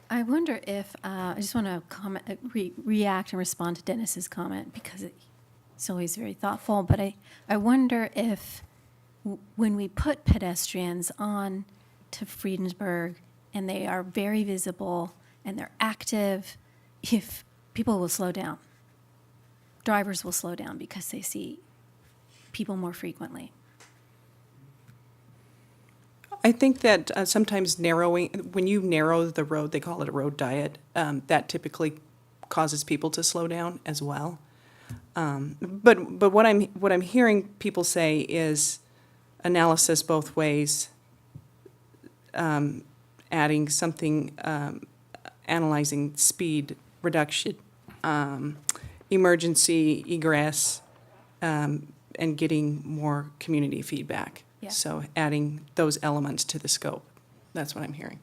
I wonder if, I just want to comment, react and respond to Dennis's comment because it's always very thoughtful, but I wonder if when we put pedestrians on to Friedensburg and they are very visible and they're active, if people will slow down. Drivers will slow down because they see people more frequently. I think that sometimes when you narrow the road, they call it a road diet, that typically causes people to slow down as well. But what I'm hearing people say is analysis both ways, adding something, analyzing speed reduction, emergency egress, and getting more community feedback. Yeah. So adding those elements to the scope. That's what I'm hearing.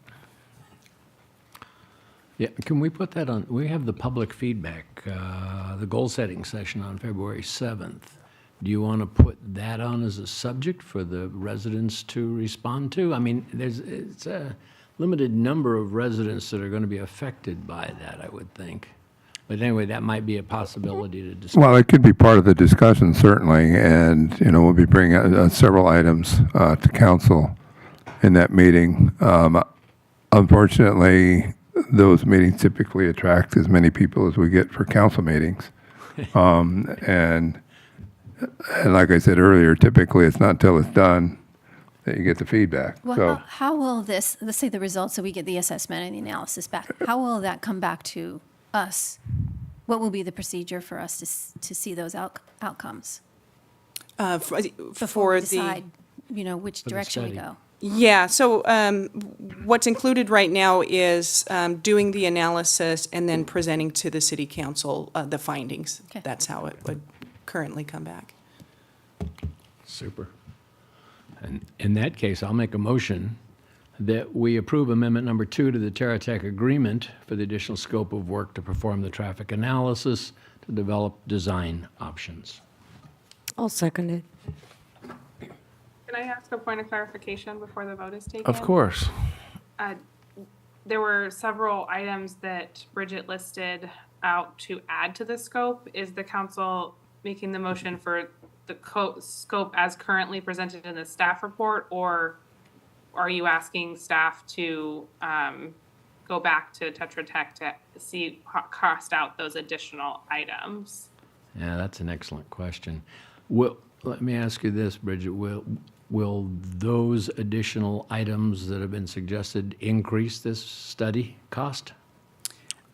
Yeah, can we put that on, we have the public feedback, the goal-setting session on February 7th. Do you want to put that on as a subject for the residents to respond to? I mean, it's a limited number of residents that are going to be affected by that, I would think. But anyway, that might be a possibility to discuss. Well, it could be part of the discussion, certainly, and, we'll be bringing several items to council in that meeting. Unfortunately, those meetings typically attract as many people as we get for council meetings. And like I said earlier, typically it's not until it's done that you get the feedback. Well, So, how will this, let's say the results, so we get the assessment and the analysis back, how will that come back to us? What will be the procedure for us to see those outcomes? For Before we the decide, which the direction we study. go? Yeah, so what's included right now is doing the analysis and then presenting to the city council the findings. Okay. That's how it would currently come back. Super. And in that case, I'll make a motion that we approve Amendment Number 2 to the TerraTech Agreement for the additional scope of work to perform the traffic analysis to develop design options. I'll second it. Can I ask a point of clarification before the vote is taken? Of course. There were several items that Bridget listed out to add to the scope. Is the council making the motion for the scope as currently presented in the staff report, or are you asking staff to go back to Tetra Tech to see, cost out those additional items? Yeah, that's an excellent question. Let me ask you this, Bridget. Will those additional items that have been suggested increase this study cost?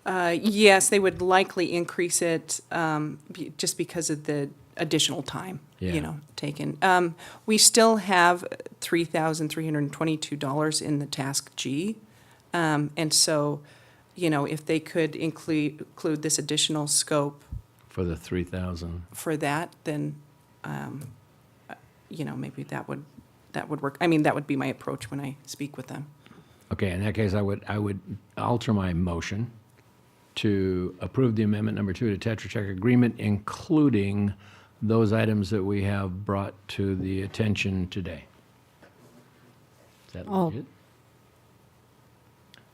Yes, they would likely increase it just because of the additional time, Yeah. taken. We still have $3,322 in the task G. And so, if they could include this additional scope For the 3,000? for that, then, maybe that would work. I mean, that would be my approach when I speak with them. Okay, in that case, I would alter my motion to approve the amendment number 2 to Tetra Tech agreement, including those items that we have brought to the attention today. Is that Oh. legit?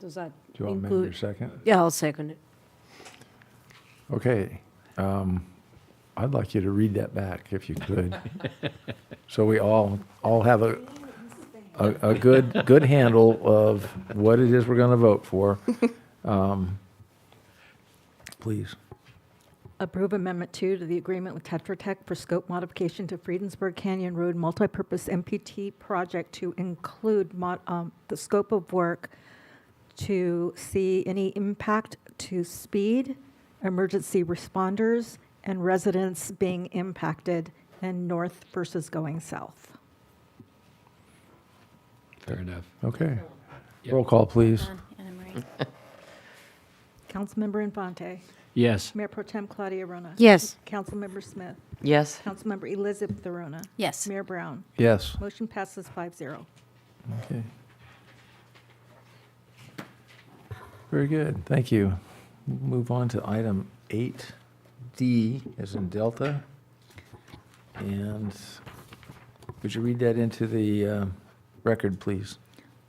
Does that Do you want to make your include? second? Yeah, I'll second it. Okay. I'd like you to read that back if you could. So we all have a good handle of what it is we're going to vote for. Please. Approve Amendment 2 to the agreement with Tetra Tech for scope modification to Friedensburg Canyon Road multipurpose MPT project to include the scope of work to see any impact to speed, emergency responders, and residents being impacted in north versus going south. Fair enough. Okay. Roll call, please. Anna Marie. Councilmember Infante. Yes. Mayor Pro Tem Claudia Rona. Yes. Councilmember Smith. Yes. Councilmember Elizabeth Arona. Yes. Mayor Brown. Yes. Motion passes 5-0. Okay. Very good. Thank you. Move on to item 8D, as in Delta. And would you read that into the record, please?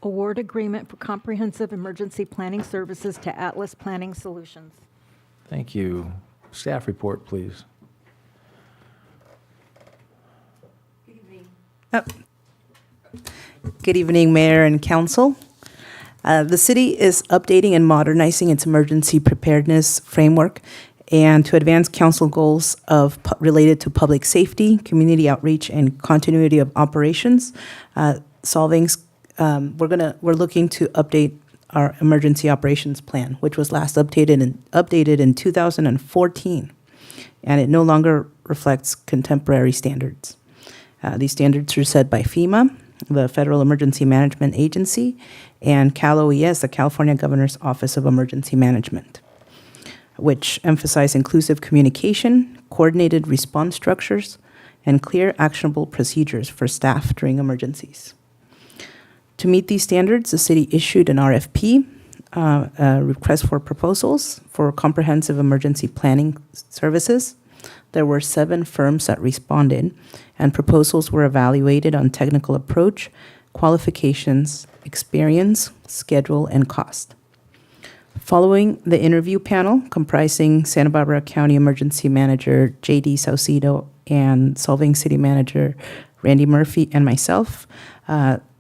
Award agreement for comprehensive emergency planning services to Atlas Planning Solutions. Thank you. Staff report, please. Good evening, Mayor and Council. The city is updating and modernizing its emergency preparedness framework and to advance council goals related to public safety, community outreach, and continuity of operations. Solvang's we're looking to update our emergency operations plan, which was last updated in 2014, and it no longer reflects contemporary standards. These standards are set by FEMA, the Federal Emergency Management Agency, and Cal-OES, the California Governor's Office of Emergency Management, which emphasize inclusive communication, coordinated response structures, and clear, actionable procedures for staff during emergencies. To meet these standards, the city issued an RFP, a request for proposals for comprehensive emergency planning services. There were 7 firms that responded, and proposals were evaluated on technical approach, qualifications, experience, schedule, and cost. Following the interview panel, comprising Santa Barbara County Emergency Manager J.D. Saucedo and Solvang City Manager Randy Murphy and myself,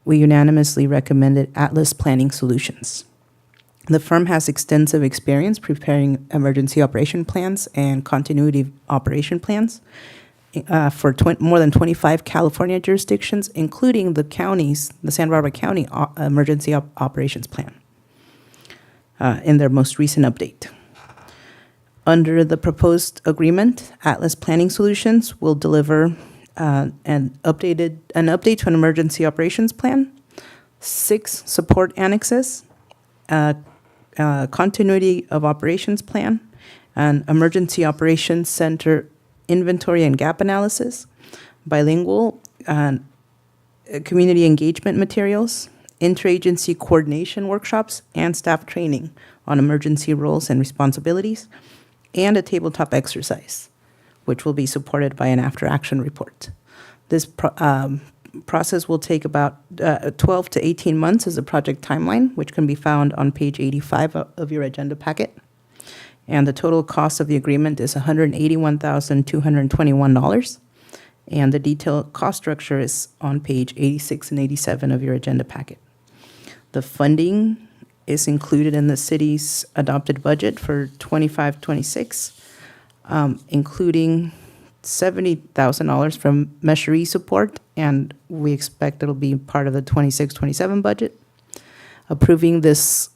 we unanimously recommended Atlas Planning Solutions. The firm has extensive experience preparing emergency operation plans and continuity operation plans for more than 25 California jurisdictions, including the Santa Barbara County Emergency Operations Plan in their most recent update. Under the proposed agreement, Atlas Planning Solutions will deliver an update to an emergency operations plan, 6 support annexes, continuity of operations plan, an emergency operations center inventory and gap analysis, bilingual community engagement materials, interagency coordination workshops, and staff training on emergency roles and responsibilities, and a tabletop exercise, which will be supported by an after-action report. This process will take about 12 to 18 months as a project timeline, which can be found on page 85 of your agenda packet. And the total cost of the agreement is $181,221. And the detailed cost structure is on page 86 and 87 of your agenda packet. The funding is included in the city's adopted budget for 25-26, including $70,000 from Meshery support, and we expect it'll be part of the 26-27 budget. Approving this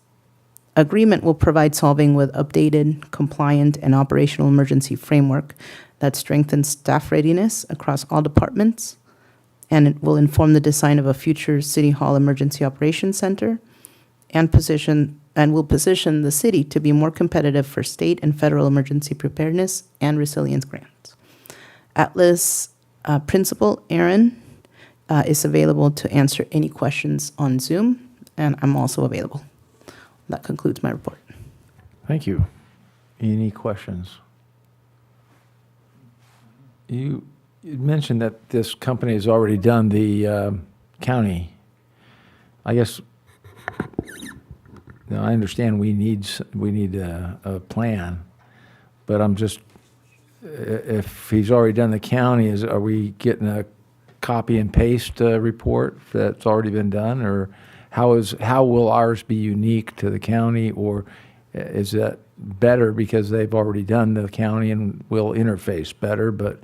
agreement will provide Solvang with updated, compliant, and operational emergency framework that strengthens staff readiness across all departments, and it will inform the design of a future City Hall Emergency Operations Center and will position the city to be more competitive for state and federal emergency preparedness and resilience grants. Atlas Principal Aaron is available to answer any questions on Zoom, and I'm also available. That concludes my report. Thank you. Any questions? You mentioned that this company has already done the county. I guess, now I understand we need a plan, but I'm just, if he's already done the county, are we getting a copy and paste report that's already been done, or how will ours be unique to the county, or is that better because they've already done the county and will interface better? But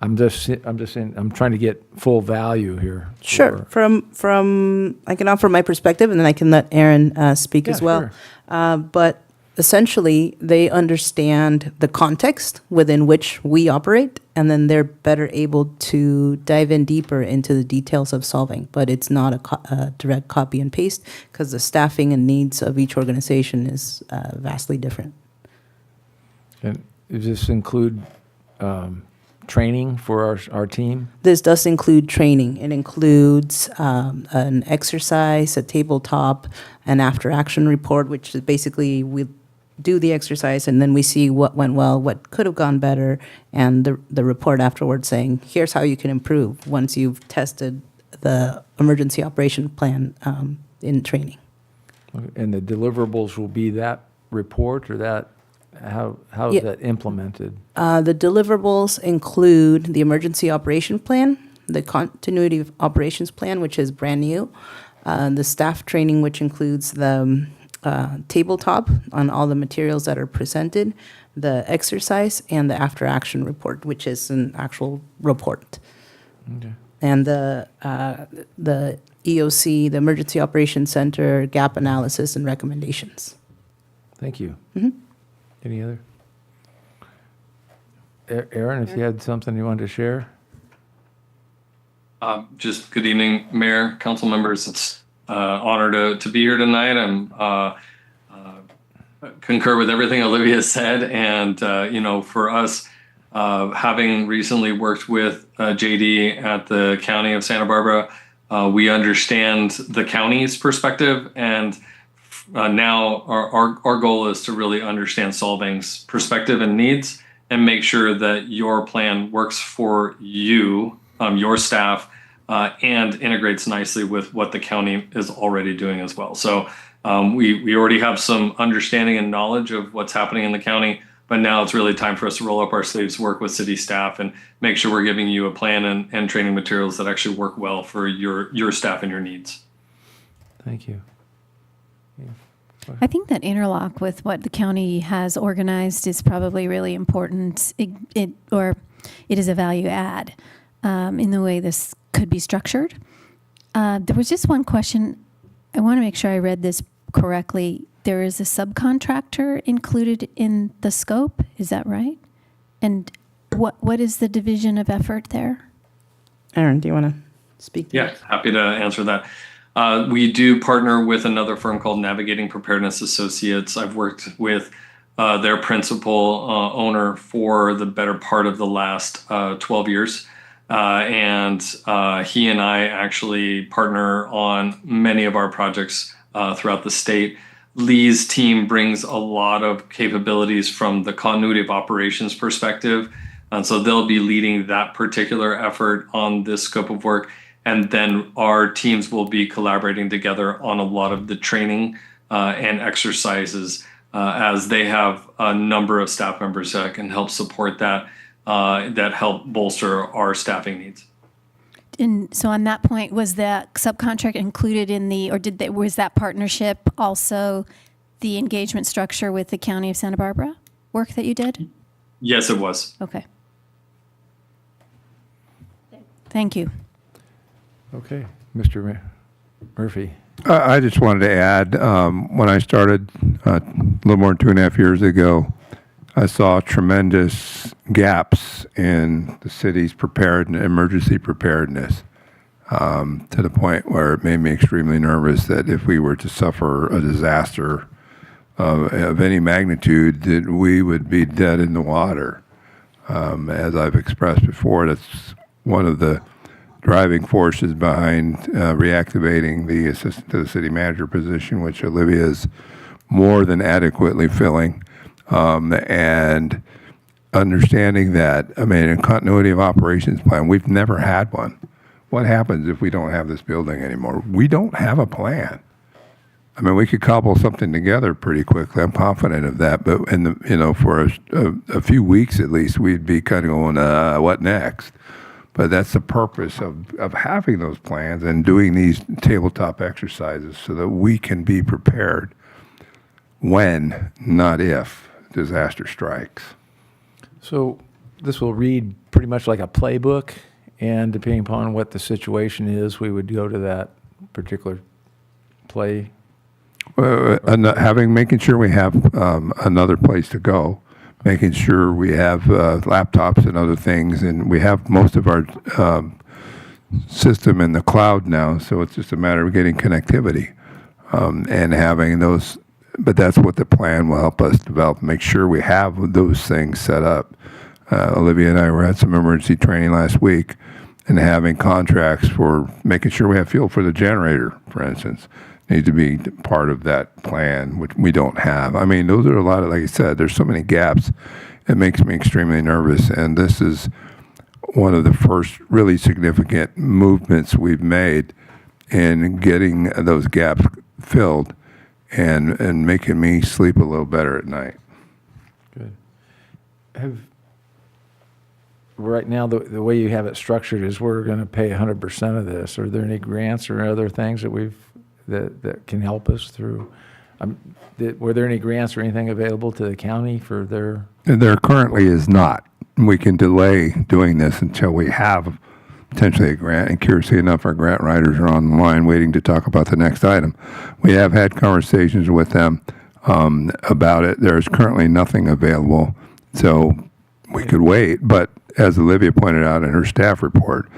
I'm trying to get full value here. Sure. From I can offer my perspective, and then I can let Aaron speak as well. Sure. But essentially, they understand the context within which we operate, and then they're better able to dive in deeper into the details of Solvang. But it's not a direct copy and paste because the staffing and needs of each organization is vastly different. And does this include training for our team? This does include training. It includes an exercise, a tabletop, an after-action report, which is basically we do the exercise and then we see what went well, what could have gone better, and the report afterwards saying, here's how you can improve once you've tested the emergency operation plan in training. And the deliverables will be that report, or that, how is Yeah. that implemented? The deliverables include the emergency operation plan, the continuity of operations plan, which is brand new, the staff training, which includes the tabletop on all the materials that are presented, the exercise, and the after-action report, which is an actual report. Okay. And the EOC, the Emergency Operations Center, gap analysis and recommendations. Thank you. Mhm. Any other? Aaron, if you had something you wanted to share? Just good evening, Mayor, council members. It's honor to be here tonight. I'm concur with everything Olivia said, and for us, having recently worked with JD at the County of Santa Barbara, we understand the county's perspective, and now our goal is to really understand Solvang's perspective and needs, and make sure that your plan works for you, your staff, and integrates nicely with what the county is already doing as well. So we already have some understanding and knowledge of what's happening in the county, but now it's really time for us to roll up our sleeves, work with city staff, and make sure we're giving you a plan and training materials that actually work well for your staff and your needs. Thank you. I think that interlock with what the county has organized is probably really important. It is a value add in the way this could be structured. There was just one question. I want to make sure I read this correctly. There is a subcontractor included in the scope. Is that right? And what is the division of effort there? Aaron, do you want to speak to Yeah, that? happy to answer that. We do partner with another firm called Navigating Preparedness Associates. I've worked with their principal owner for the better part of the last 12 years. And he and I actually partner on many of our projects throughout the state. Lee's team brings a lot of capabilities from the continuity of operations perspective. And so they'll be leading that particular effort on this scope of work. And then our teams will be collaborating together on a lot of the training and exercises as they have a number of staff members that can help support that, that help bolster our staffing needs. so on that point, was the subcontract included in the, or was that partnership also the engagement structure with the County of Santa Barbara work that you did? Yes, it was. Okay. Thank you. Okay, Mr. Murphy. I just wanted to add, when I started a little more than 2.5 years ago, I saw tremendous gaps in the city's emergency preparedness, to the point where it made me extremely nervous that if we were to suffer a disaster of any magnitude, that we would be dead in the water. As I've expressed before, that's one of the driving forces behind reactivating the assistant to the city manager position, which Olivia is more than adequately filling. And understanding that, I mean, a continuity of operations plan, we've never had one. What happens if we don't have this building anymore? We don't have a plan. I mean, we could cobble something together pretty quickly. I'm confident of that. But for a few weeks at least, we'd be kind of going, what next? But that's the purpose of having those plans and doing these tabletop exercises so that we can be prepared when, not if, disaster strikes. So this will read pretty much like a playbook, and depending upon what the situation is, we would go to that particular play. Making sure we have another place to go, making sure we have laptops and other things, and we have most of our system in the cloud now, so it's just a matter of getting connectivity and having those. But that's what the plan will help us develop, make sure we have those things set up. Olivia and I were at some emergency training last week and having contracts for making sure we have fuel for the generator, for instance, need to be part of that plan, which we don't have. I mean, those are a lot of, like I said, there's so many gaps. It makes me extremely nervous. And this is one of the first really significant movements we've made in getting those gaps filled and making me sleep a little better at night. Good. Right now, the way you have it structured is we're going to pay 100% of this. Are there any grants or other things that can help us through? Were there any grants or anything available to the county for their? There currently is not. We can delay doing this until we have potentially a grant. And curiously enough, our grant writers are on the line waiting to talk about the next item. We have had conversations with them about it. There is currently nothing available, so we could wait. But as Olivia pointed out in her staff report,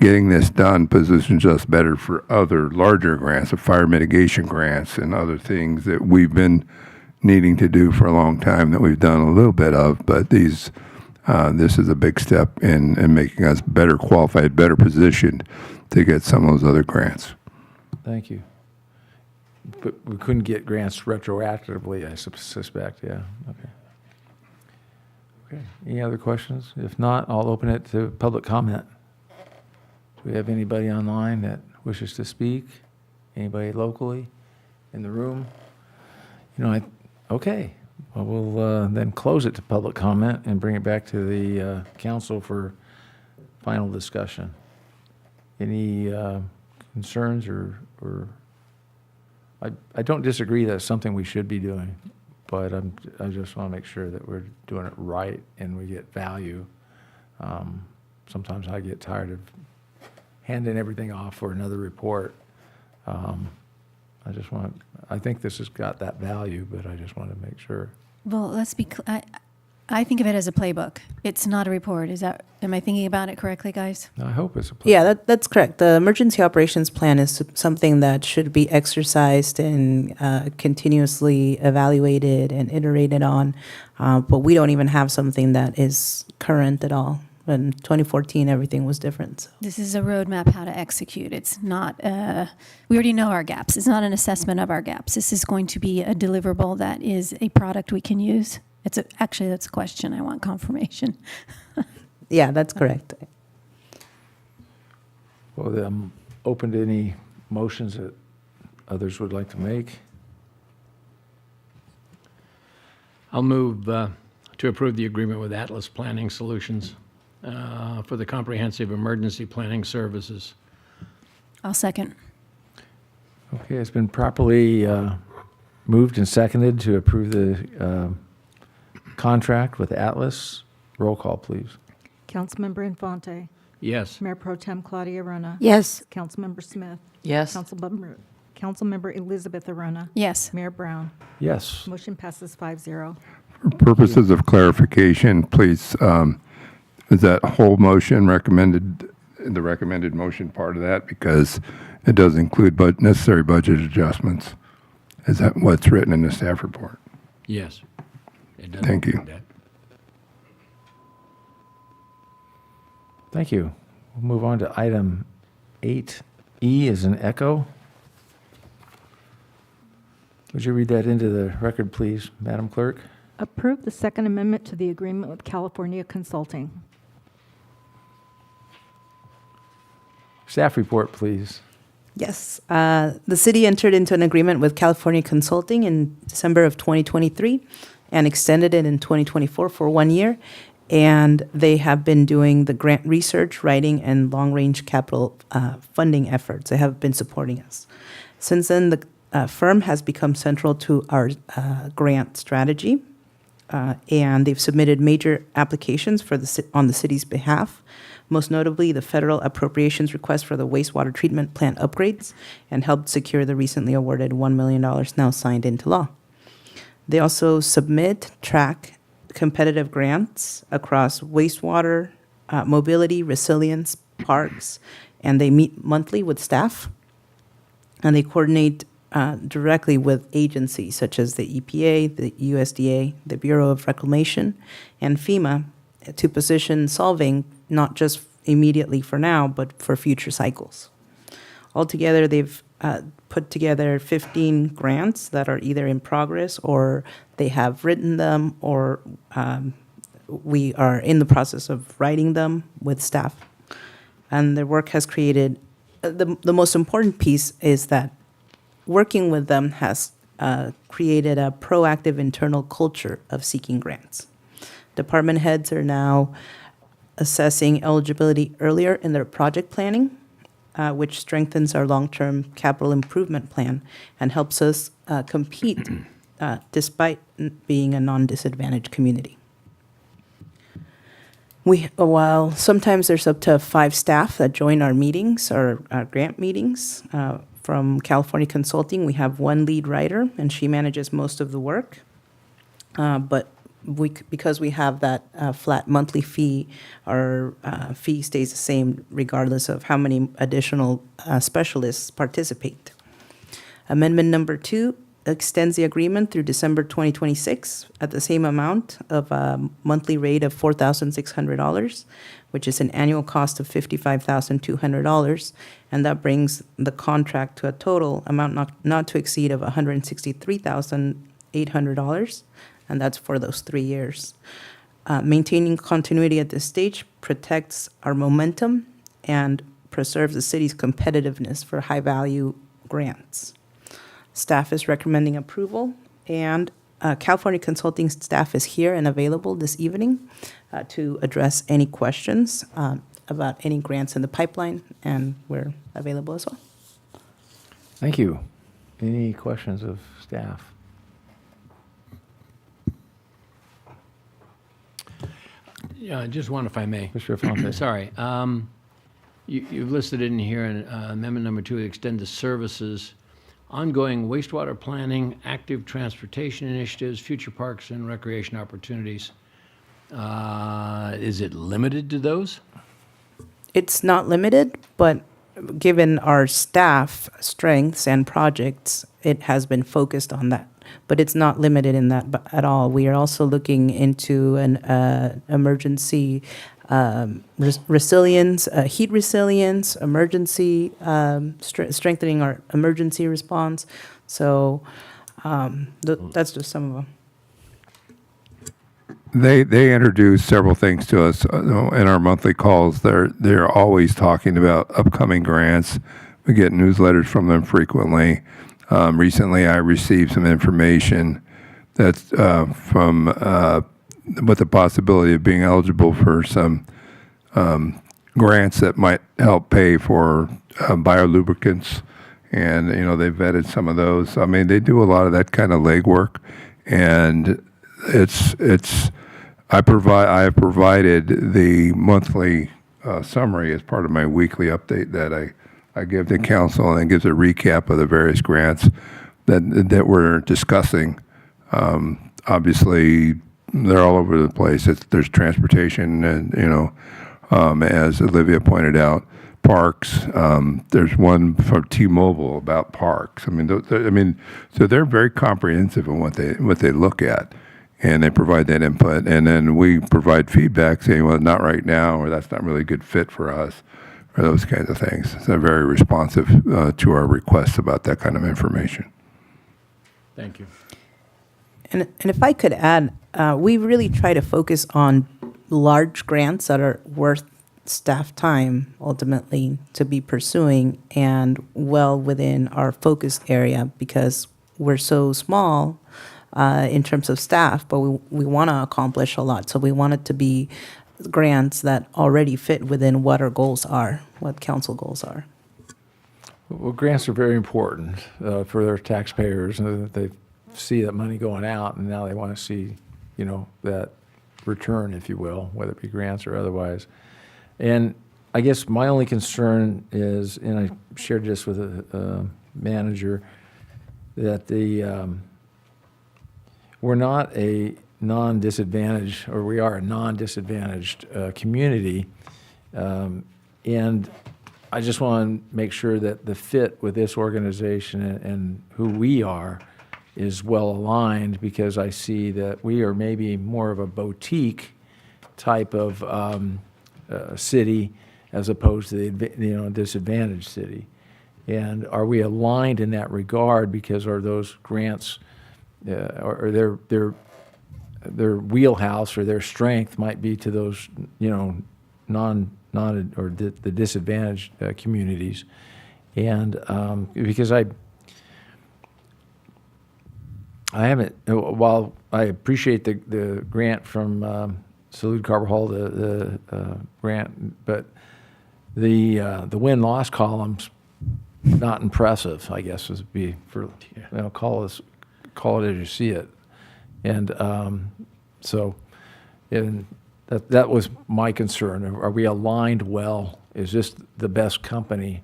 getting this done positions us better for other larger grants, fire mitigation grants and other things that we've been needing to do for a long time that we've done a little bit of. But this is a big step in making us better qualified, better positioned to get some of those other grants. Thank you. But we couldn't get grants retroactively, I suspect, yeah. Okay. Okay. Any other questions? If not, I'll open it to public comment. Do we have anybody online that wishes to speak? Anybody locally in the room? Okay. Well, we'll then close it to public comment and bring it back to the council for final discussion. Any concerns or I don't disagree that it's something we should be doing, but I just want to make sure that we're doing it right and we get value. Sometimes I get tired of handing everything off for another report. I think this has got that value, but I just want to make sure. Well, let's be I think of it as a playbook. It's not a report. Am I thinking about it correctly, guys? I hope it's a playbook. Yeah, that's correct. The emergency operations plan is something that should be exercised and continuously evaluated and iterated on, but we don't even have something that is current at all. In 2014, everything was different. So. This is a roadmap how to execute. It's not, we already know our gaps. It's not an assessment of our gaps. This is going to be a deliverable that is a product we can use. Actually, that's a question. I want confirmation. Yeah, that's correct. Well, I'm open to any motions that others would like to make. I'll move to approve the agreement with Atlas Planning Solutions. for the Comprehensive Emergency Planning Services. I'll second. Okay, it's been properly moved and seconded to approve the contract with Atlas. Roll call, please. Councilmember Infante. Yes. Mayor Pro Tem Claudia Arona. Yes. Councilmember Smith. Yes. Councilmember Elizabeth Arona. Yes. Mayor Brown. Yes. Motion passes 5-0. For purposes of clarification, please, is that whole motion recommended, the recommended motion part of that? Because it does include necessary budget adjustments. Is that what's written in the staff report? Yes. It does Thank you. include that. Thank you. We'll move on to item 8E as an echo. Would you read that into the record, please, Madam Clerk? Approve the Second Amendment to the agreement with California Consulting. Staff report, please. Yes, the city entered into an agreement with California Consulting in December of 2023 and extended it in 2024 for 1 year. And they have been doing the grant research, writing, and long-range capital funding efforts. They have been supporting us. Since then, the firm has become central to our grant strategy, and they've submitted major applications for on the city's behalf, most notably the federal appropriations request for the wastewater treatment plant upgrades, and helped secure the recently awarded $1 million now signed into law. They also track competitive grants across wastewater, mobility, resilience, parks, and they meet monthly with staff, and they coordinate directly with agencies such as the EPA, the USDA, the Bureau of Reclamation, and FEMA to position Solvang not just immediately for now, but for future cycles. Altogether, they've put together 15 grants that are either in progress or they have written them, or we are in the process of writing them with staff. And their work has created, the most important piece is that working with them has created a proactive internal culture of seeking grants. Department heads are now assessing eligibility earlier in their project planning, which strengthens our long-term capital improvement plan and helps us compete despite being a non-disadvantaged community. While sometimes there's up to 5 staff that join our meetings, our grant meetings, from California Consulting, we have 1 lead writer, and she manages most of the work. But because we have that flat monthly fee, our fee stays the same regardless of how many additional specialists participate. Amendment number 2 extends the agreement through December 2026 at the same amount of a monthly rate of $4,600, which is an annual cost of $55,200, and that brings the contract to a total amount not to exceed of $163,800, and that's for those 3 years. Maintaining continuity at this stage protects our momentum and preserves the city's competitiveness for high-value grants. Staff is recommending approval, and California Consulting staff is here and available this evening to address any questions about any grants in the pipeline, and we're available as well. Thank you. Any questions of staff? Yeah, just one if I may. Mr. Fonte. Sorry. You've listed in here in amendment number 2, extend the services, ongoing wastewater planning, active transportation initiatives, future parks and recreation opportunities. Is it limited to those? It's not limited, but given our staff strengths and projects, it has been focused on that. But it's not limited in that at all. We are also looking into an emergency resilience, heat resilience, emergency, strengthening our emergency response. So that's just some of them. They introduce several things to us in our monthly calls. They're always talking about upcoming grants. We get newsletters from them frequently. Recently, I received some information that's from with the possibility of being eligible for some grants that might help pay for biolubricants. And, they vetted some of those. I mean, they do a lot of that kind of legwork. And I have provided the monthly summary as part of my weekly update that I give to council, and it gives a recap of the various grants that we're discussing. Obviously, they're all over the place. There's transportation, and as Olivia pointed out, parks. There's one from T-Mobile about parks. So they're very comprehensive in what they look at, and they provide that input, and then we provide feedback saying, well, not right now, or that's not really a good fit for us, or those kinds of things. So they're very responsive to our requests about that kind of information. Thank you. And if I could add, we really try to focus on large grants that are worth staff time ultimately to be pursuing and well within our focus area, because we're so small in terms of staff, but we want to accomplish a lot. So we want it to be grants that already fit within what our goals are, what council goals are. Well, grants are very important for their taxpayers, and they see that money going out, and now they want to see, that return, if you will, whether it be grants or otherwise. And I guess my only concern is, and I shared this with a manager, that we're not a non-disadvantaged, or we are a non-disadvantaged community, and I just want to make sure that the fit with this organization and who we are is well aligned, because I see that we are maybe more of a boutique type of city as opposed to the disadvantaged city. And are we aligned in that regard? Because are those grants or their wheelhouse or their strength might be to those the disadvantaged communities, and because I haven't, while I appreciate the grant from Salud Carbajal, the grant, but the win-loss column's not impressive, I guess, would be for, call it as you see it. And that was my concern. Are we aligned well? Is this the best company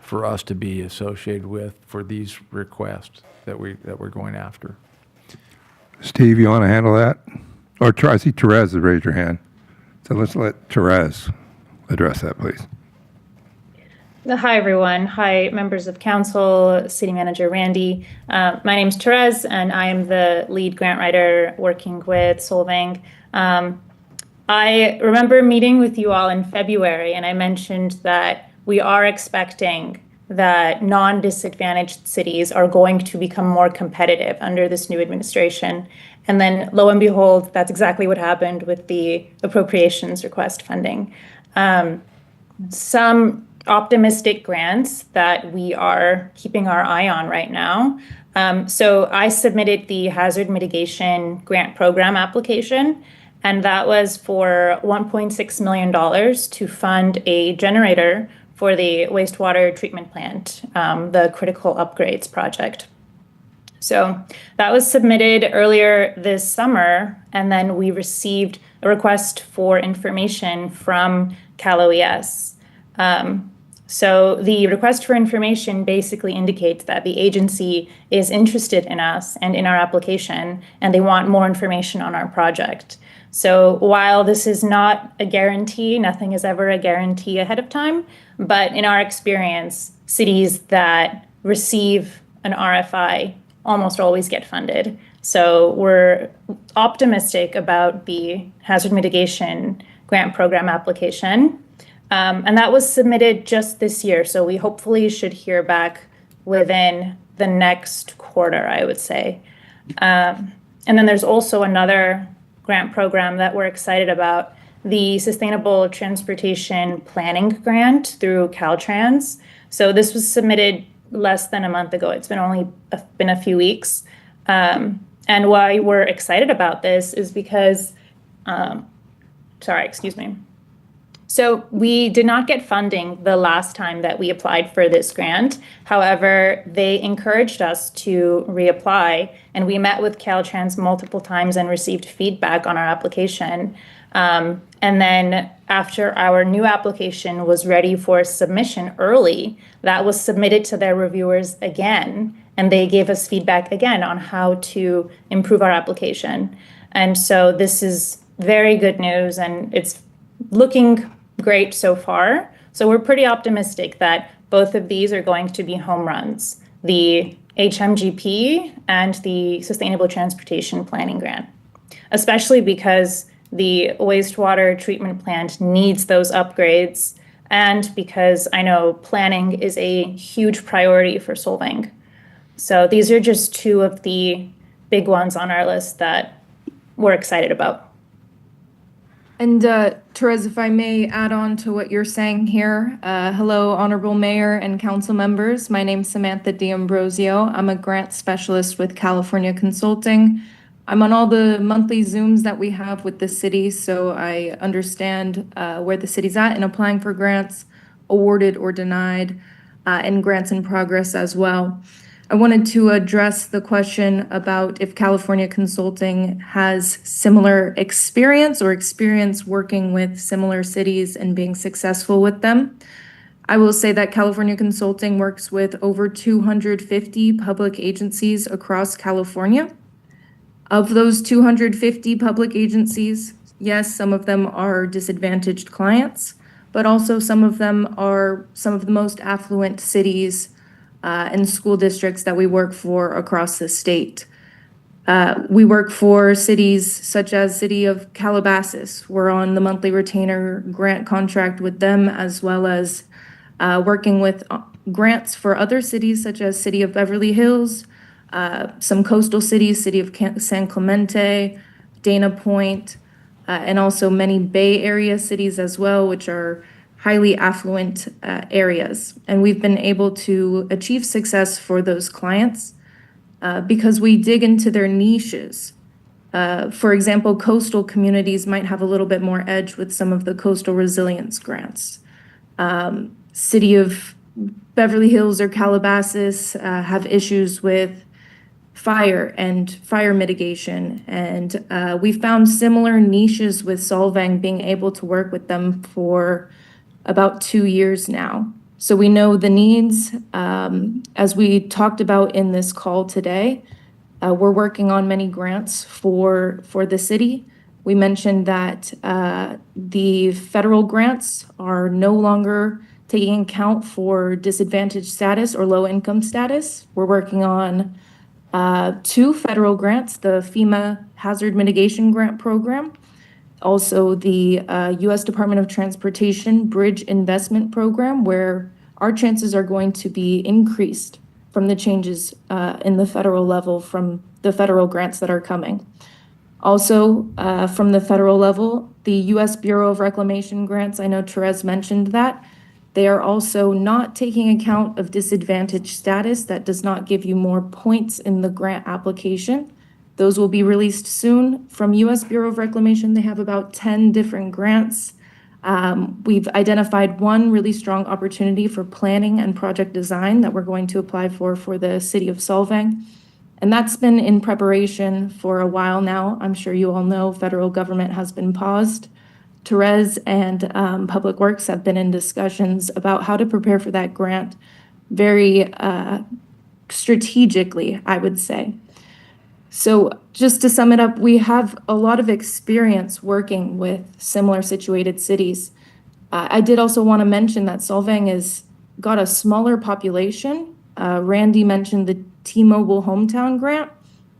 for us to be associated with for these requests that we're going after? Steve, you want to handle that? Or I see Therese has raised her hand. So let's let Therese address that, please. Hi, everyone. Hi, members of council, city manager Randy. My name is Therese, and I am the lead grant writer working with Solvang. I remember meeting with you all in February, and I mentioned that we are expecting that non-disadvantaged cities are going to become more competitive under this new administration. And then lo and behold, that's exactly what happened with the appropriations request funding. Some optimistic grants that we are keeping our eye on right now. So I submitted the hazard mitigation grant program application, and that was for $1.6 million to fund a generator for the wastewater treatment plant, the critical upgrades project. So that was submitted earlier this summer, and then we received a request for information from Cal OES. So the request for information basically indicates that the agency is interested in us and in our application, and they want more information on our project. So while this is not a guarantee, nothing is ever a guarantee ahead of time, but in our experience, cities that receive an RFI almost always get funded. So we're optimistic about the hazard mitigation grant program application. And that was submitted just this year, so we hopefully should hear back within the next quarter, I would say. And then there's also another grant program that we're excited about, the Sustainable Transportation Planning Grant through Caltrans. So this was submitted less than a month ago. It's been been a few weeks. And why we're excited about this is because, So we did not get funding the last time that we applied for this grant. However, they encouraged us to reapply, and we met with Caltrans multiple times and received feedback on our application. And then after our new application was ready for submission early, that was submitted to their reviewers again, and they gave us feedback again on how to improve our application. And so this is very good news, and it's looking great so far. So we're pretty optimistic that both of these are going to be home runs, the HMGP and the Sustainable Transportation Planning Grant, especially because the wastewater treatment plant needs those upgrades, and because I know planning is a huge priority for Solvang. So these are just two of the big ones on our list that we're excited about. And Therese, if I may add on to what you're saying here, hello, Honorable Mayor and Council members. My name's Samantha D'Ambrosio. I'm a grant specialist with California Consulting. I'm on all the monthly Zooms that we have with the city, so I understand where the city's at in applying for grants, awarded or denied, and grants in progress as well. I wanted to address the question about if California Consulting has similar experience or experience working with similar cities and being successful with them. I will say that California Consulting works with over 250 public agencies across California. Of those 250 public agencies, yes, some of them are disadvantaged clients, but also some of them are some of the most affluent cities and school districts that we work for across the state. We work for cities such as City of Calabasas. We're on the monthly retainer grant contract with them, as well as working with grants for other cities such as City of Beverly Hills, some coastal cities, City of San Clemente, Dana Point, and also many Bay Area cities as well, which are highly affluent areas. And we've been able to achieve success for those clients because we dig into their niches. For example, coastal communities might have a little bit more edge with some of the coastal resilience grants. City of Beverly Hills or Calabasas have issues with fire and fire mitigation. And we found similar niches with Solvang, being able to work with them for about 2 years now. So we know the needs. As we talked about in this call today, we're working on many grants for the city. We mentioned that the federal grants are no longer taking account for disadvantaged status or low income status. We're working on 2 federal grants, the FEMA Hazard Mitigation Grant Program, also the U.S. Department of Transportation Bridge Investment Program, where our chances are going to be increased from the changes in the federal level from the federal grants that are coming. Also, from the federal level, the U.S. Bureau of Reclamation grants, I know Therese mentioned that. They are also not taking account of disadvantaged status. That does not give you more points in the grant application. Those will be released soon. From U.S. Bureau of Reclamation, they have about 10 different grants. We've identified one really strong opportunity for planning and project design that we're going to apply for the city of Solvang. And that's been in preparation for a while now. I'm sure you all know federal government has been paused. Therese and Public Works have been in discussions about how to prepare for that grant very strategically, I would say. So just to sum it up, we have a lot of experience working with similar situated cities. I did also want to mention that Solvang has got a smaller population. Randy mentioned the T-Mobile Hometown Grant.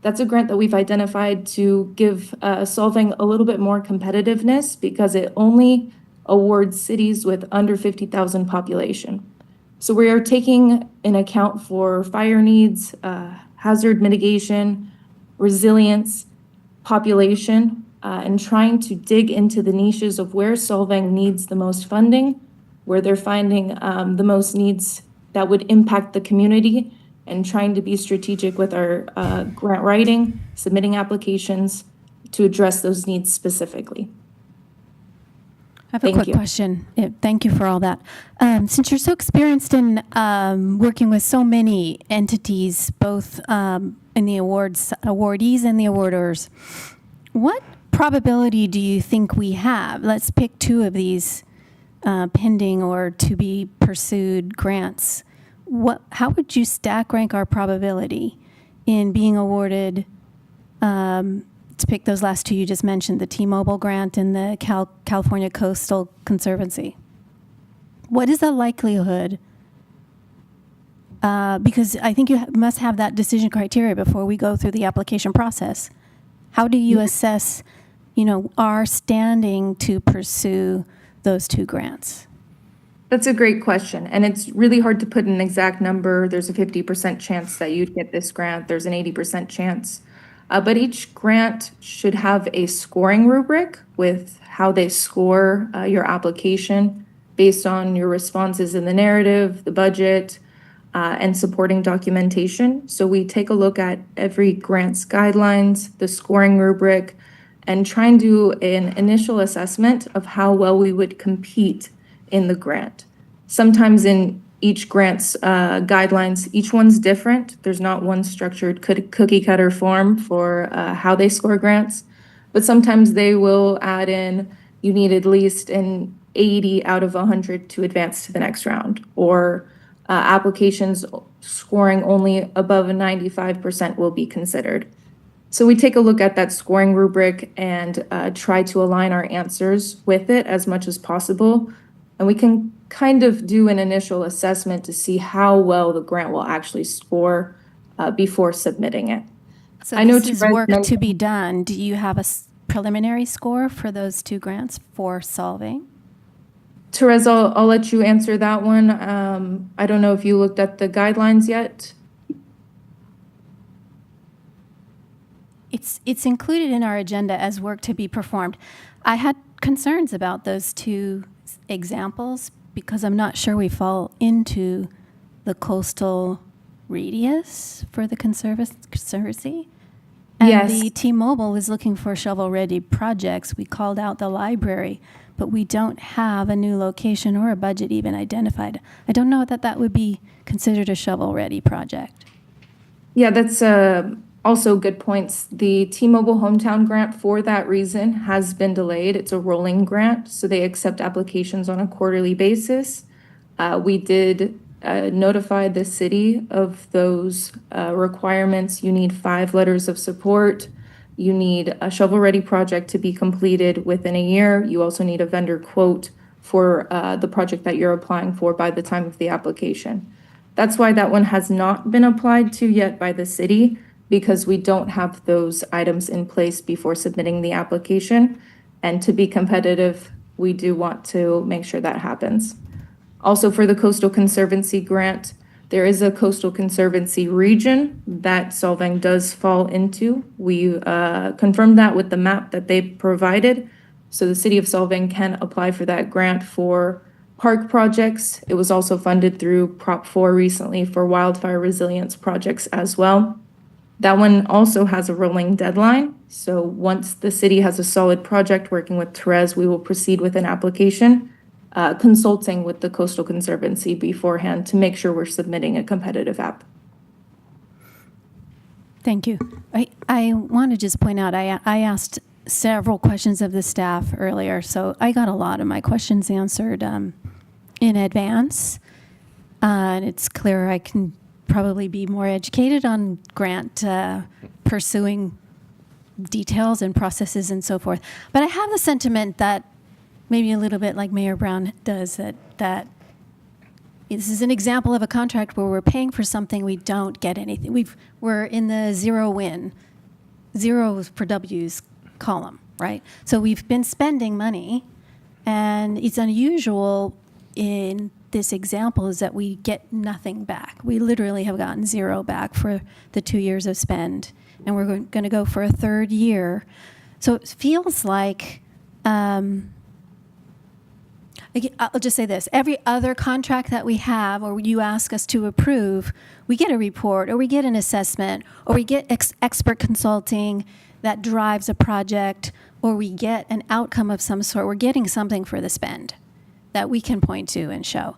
That's a grant that we've identified to give Solvang a little bit more competitiveness because it only awards cities with under 50,000 population. So we are taking in account for fire needs, hazard mitigation, resilience, population, and trying to dig into the niches of where Solvang needs the most funding, where they're finding the most needs that would impact the community, and trying to be strategic with our grant writing, submitting applications to address those needs specifically. I have a quick question. Thank you for all that. Since you're so experienced in working with so many entities, both in the awardees and the awarders, what probability do you think we have? Let's pick two of these pending or to be pursued grants. How would you stack rank our probability in being awarded? To pick those last two you just mentioned, the T-Mobile grant and the California Coastal Conservancy. What is the likelihood? Because I think you must have that decision criteria before we go through the application process. How do you assess, our standing to pursue those two grants? That's a great question, and it's really hard to put an exact number. There's a 50% chance that you'd get this grant. There's an 80% chance. But each grant should have a scoring rubric with how they score your application based on your responses in the narrative, the budget, and supporting documentation. So we take a look at every grant's guidelines, the scoring rubric, and try and do an initial assessment of how well we would compete in the grant. Sometimes in each grant's guidelines, each one's different. There's not one structured cookie cutter form for how they score grants, but sometimes they will add in, you need at least an 80 out of 100 to advance to the next round, or applications scoring only above a 95% will be considered. So we take a look at that scoring rubric and try to align our answers with it as much as possible. And we can kind of do an initial assessment to see how well the grant will actually score before submitting it. So I know this is work to be done. Do you have a preliminary score for those two grants for Solvang? Therese, I'll let you answer that one. I don't know if you looked at the guidelines yet. It's included in our agenda as work to be performed. I had concerns about those two examples because I'm not sure we fall into the coastal radius for the conservancy. And Yes. the T-Mobile is looking for shovel-ready projects. We called out the library, but we don't have a new location or a budget even identified. I don't know that would be considered a shovel-ready project. Yeah, that's also good points. The T-Mobile Hometown Grant, for that reason, has been delayed. It's a rolling grant, so they accept applications on a quarterly basis. We did notify the city of those requirements. You need 5 letters of support. You need a shovel-ready project to be completed within a year. You also need a vendor quote for the project that you're applying for by the time of the application. That's why that one has not been applied to yet by the city, because we don't have those items in place before submitting the application. And to be competitive, we do want to make sure that happens. Also, for the Coastal Conservancy grant, there is a Coastal Conservancy region that Solvang does fall into. We confirmed that with the map that they provided. So the city of Solvang can apply for that grant for park projects. It was also funded through Prop 4 recently for wildfire resilience projects as well. That one also has a rolling deadline. So once the city has a solid project working with Therese, we will proceed with an application, consulting with the Coastal Conservancy beforehand to make sure we're submitting a competitive app. Thank you. I want to just point out, I asked several questions of the staff earlier, so I got a lot of my questions answered in advance. And it's clear I can probably be more educated on grant pursuing details and processes and so forth. But I have the sentiment that maybe a little bit like Mayor Brown does, that this is an example of a contract where we're paying for something we don't get anything. We're in the zeros for W's column, right? So we've been spending money, and it's unusual in this example is that we get nothing back. We literally have gotten 0 back for the 2 years of spend, and we're going to go for a 3rd year. So it feels like, I'll just say this, every other contract that we have or you ask us to approve, we get a report or we get an assessment or we get expert consulting that drives a project, or we get an outcome of some sort. We're getting something for the spend that we can point to and show.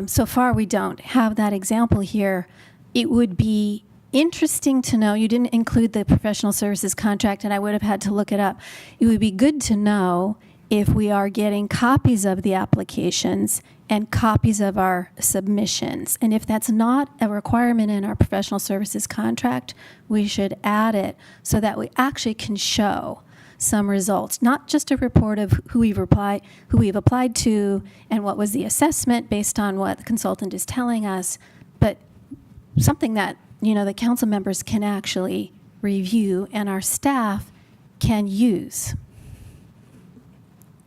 So far, we don't have that example here. It would be interesting to know, you didn't include the professional services contract, and I would have had to look it up. It would be good to know if we are getting copies of the applications and copies of our submissions. And if that's not a requirement in our professional services contract, we should add it so that we actually can show some results, not just a report of who we've applied to and what was the assessment based on what the consultant is telling us, but something that, the council members can actually review and our staff can use.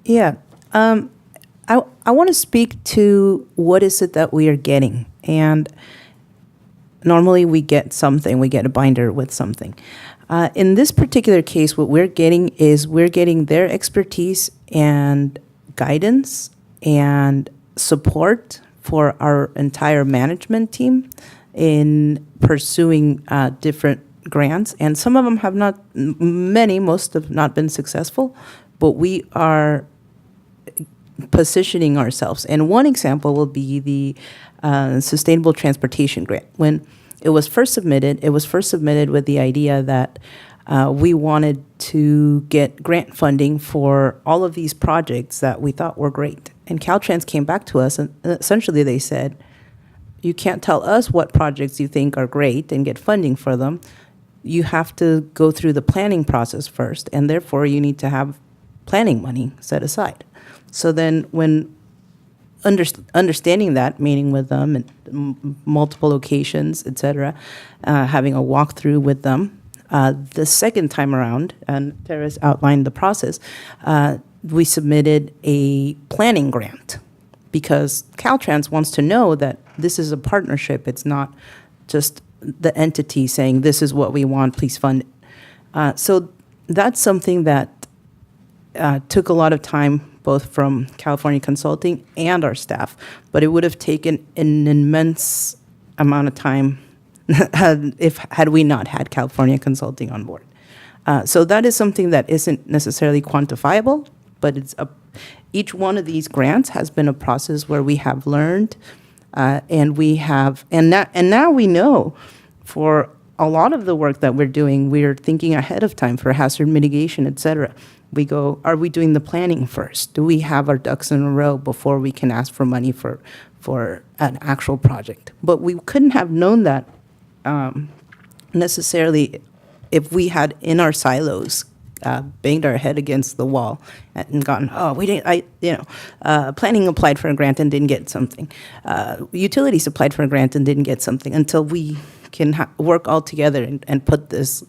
Yeah. I want to speak to what is it that we are getting. And normally we get something, we get a binder with something. In this particular case, what we're getting is we're getting their expertise and guidance and support for our entire management team in pursuing different grants. And some of them have not, most have not been successful, but we are positioning ourselves. And one example will be the Sustainable Transportation Grant. When it was first submitted with the idea that we wanted to get grant funding for all of these projects that we thought were great. And Caltrans came back to us, and essentially they said, you can't tell us what projects you think are great and get funding for them. You have to go through the planning process first, and therefore you need to have planning money set aside. So then when understanding that, meeting with them at multiple locations, et cetera, having a walkthrough with them, the second time around, and Teres outlined the process, we submitted a planning grant because Caltrans wants to know that this is a partnership. It's not just the entity saying, this is what we want, please fund it. So that's something that took a lot of time, both from California Consulting and our staff, but it would have taken an immense amount of time had we not had California Consulting on board. So that is something that isn't necessarily quantifiable, but each one of these grants has been a process where we have learned, and now we know for a lot of the work that we're doing, we're thinking ahead of time for hazard mitigation, et cetera. We go, are we doing the planning first? Do we have our ducks in a row before we can ask for money for an actual project? But we couldn't have known that necessarily if we had in our silos banged our head against the wall and gotten, planning applied for a grant and didn't get something. Utilities applied for a grant and didn't get something until we can work all together and put this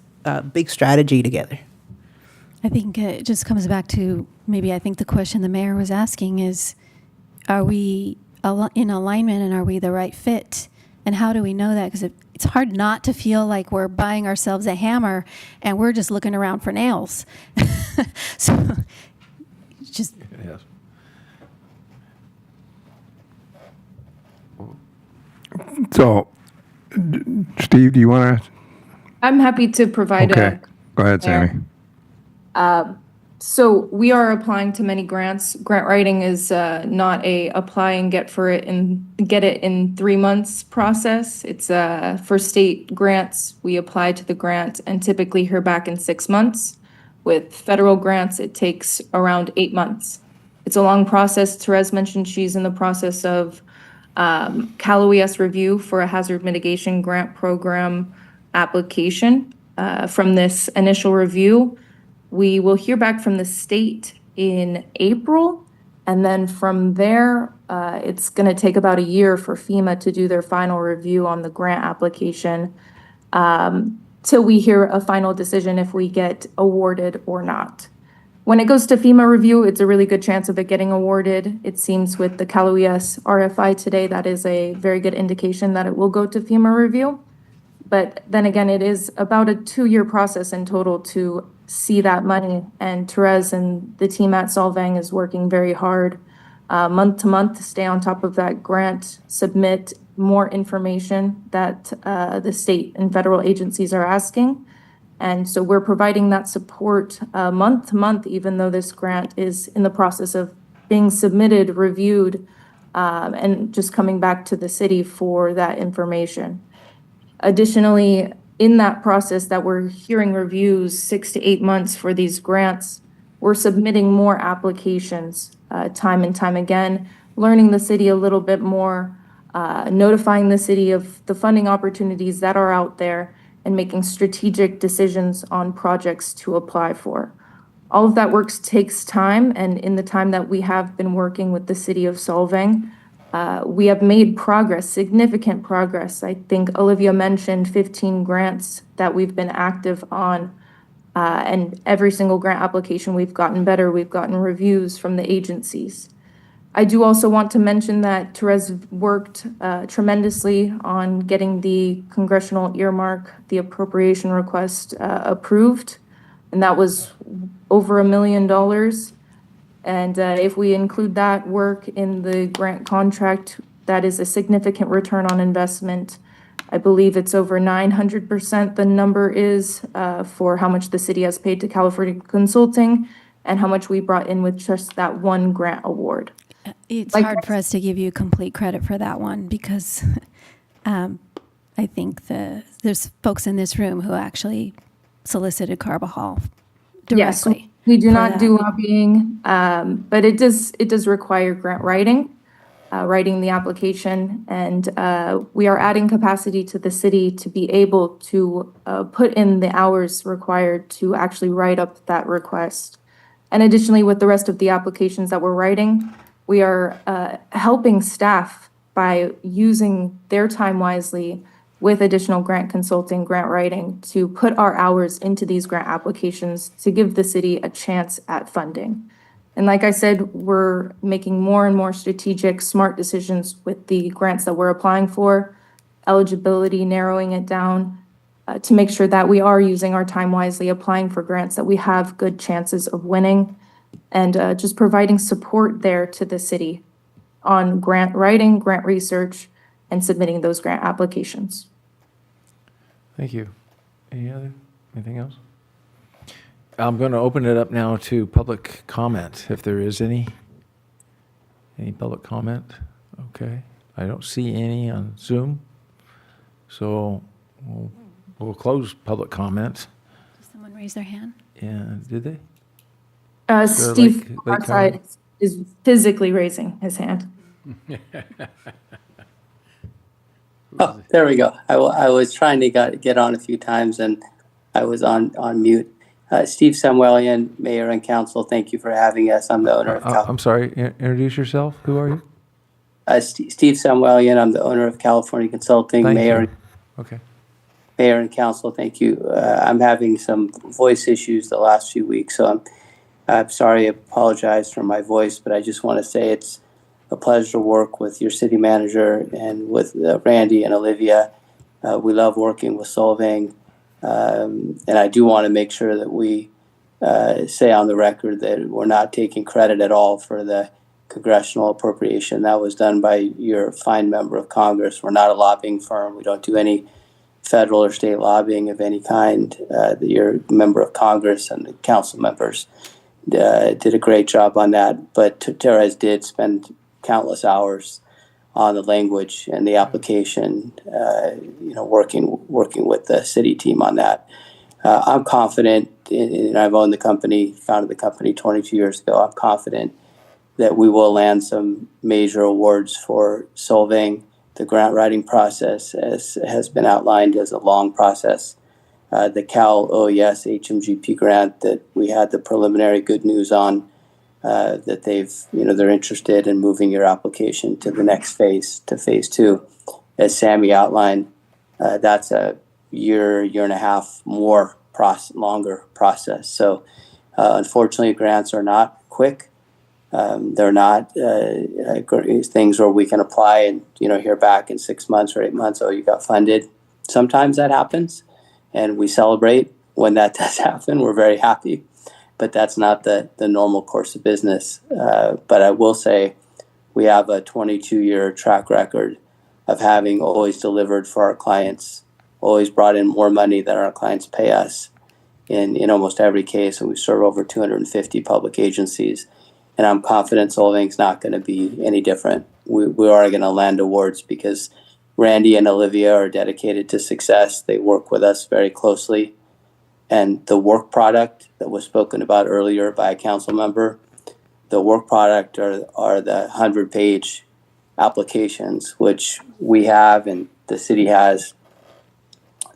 big strategy together. I think it just comes back to I think the question the mayor was asking is, are we in alignment and are we the right fit? And how do we know that? Because it's hard not to feel like we're buying ourselves a hammer and we're just looking around for nails. So just. Yes. So, Steve, do you want to? I'm happy to provide Okay, go ahead, Sammy. So we are applying to many grants. Grant writing is not a apply and get it in 3 months process. It's for state grants, we apply to the grant and typically hear back in 6 months. With federal grants, it takes around 8 months. It's a long process. Therese mentioned she's in the process of Cal OES review for a hazard mitigation grant program application. From this initial review, we will hear back from the state in April, and then from there, it's going to take about a year for FEMA to do their final review on the grant application till we hear a final decision if we get awarded or not. When it goes to FEMA review, it's a really good chance of it getting awarded. It seems with the Cal OES RFI today, that is a very good indication that it will go to FEMA review. But then again, it is about a 2-year process in total to see that money. And Therese and the team at Solvang is working very hard month to month to stay on top of that grant, submit more information that the state and federal agencies are asking. And so we're providing that support month to month, even though this grant is in the process of being submitted, reviewed, and just coming back to the city for that information. Additionally, in that process that we're hearing reviews 6 to 8 months for these grants, we're submitting more applications time and time again, learning the city a little bit more, notifying the city of the funding opportunities that are out there, and making strategic decisions on projects to apply for. All of that work takes time, and in the time that we have been working with the city of Solvang, we have made progress, significant progress. I think Olivia mentioned 15 grants that we've been active on, and every single grant application we've gotten better, we've gotten reviews from the agencies. I do also want to mention that Therese worked tremendously on getting the congressional earmark, the appropriation request approved, and that was over $1 million. And if we include that work in the grant contract, that is a significant return on investment. I believe it's over 900%. The number is for how much the city has paid to California Consulting and how much we brought in with just that one grant award. It's hard for us to give you complete credit for that one because I think there's folks in this room who actually solicited Carbajal directly. Yes, we do not that. do lobbying, but it does require grant writing the application, and we are adding capacity to the city to be able to put in the hours required to actually write up that request. And additionally, with the rest of the applications that we're writing, we are helping staff by using their time wisely with additional grant consulting, grant writing, to put our hours into these grant applications to give the city a chance at funding. And like I said, we're making more and more strategic, smart decisions with the grants that we're applying for, eligibility, narrowing it down, to make sure that we are using our time wisely, applying for grants that we have good chances of winning, and just providing support there to the city on grant writing, grant research, and submitting those grant applications. Thank you. Anything else? I'm going to open it up now to public comment, if there is any. Any public comment? Okay. I don't see any on Zoom. So we'll close public comment. Did someone raise their hand? And did they? Steve Lake outside is physically raising his hand. Oh, there we go. I was trying to get on a few times and I was on mute. Steve Samuelian, Mayor and Council, thank you for having us. I'm the owner of I'm sorry, introduce yourself. Who are you? Steve Samuelian. I'm the owner of California Consulting. Thank Mayor. you. Okay. Mayor and Council, thank you. I'm having some voice issues the last few weeks, so I'm sorry. I apologize for my voice, but I just want to say it's a pleasure to work with your city manager and with Randy and Olivia. We love working with Solvang. And I do want to make sure that we say on the record that we're not taking credit at all for the congressional appropriation. That was done by your fine member of Congress. We're not a lobbying firm. We don't do any federal or state lobbying of any kind. Your member of Congress and the council members did a great job on that. But Therese did spend countless hours on the language and the application, working with the city team on that. I'm confident, and I've owned the company, founded the company 22 years ago. I'm confident that we will land some major awards for Solvang. The grant writing process has been outlined as a long process. The Cal OES HMGP grant that we had the preliminary good news on, that they're interested in moving your application to the next phase, to phase 2. As Sammy outlined, that's a year and a half more longer process. So unfortunately, grants are not quick. They're not things where we can apply and hear back in 6 months or 8 months, oh, you got funded. Sometimes that happens, and we celebrate when that does happen. We're very happy. But that's not the normal course of business. But I will say we have a 22-year track record of having always delivered for our clients, always brought in more money than our clients pay us. in almost every case, and we serve over 250 public agencies. And I'm confident Solvang's not going to be any different. We are going to land awards because Randy and Olivia are dedicated to success. They work with us very closely. And the work product that was spoken about earlier by a council member, the work product are the 100-page applications, which we have and the city has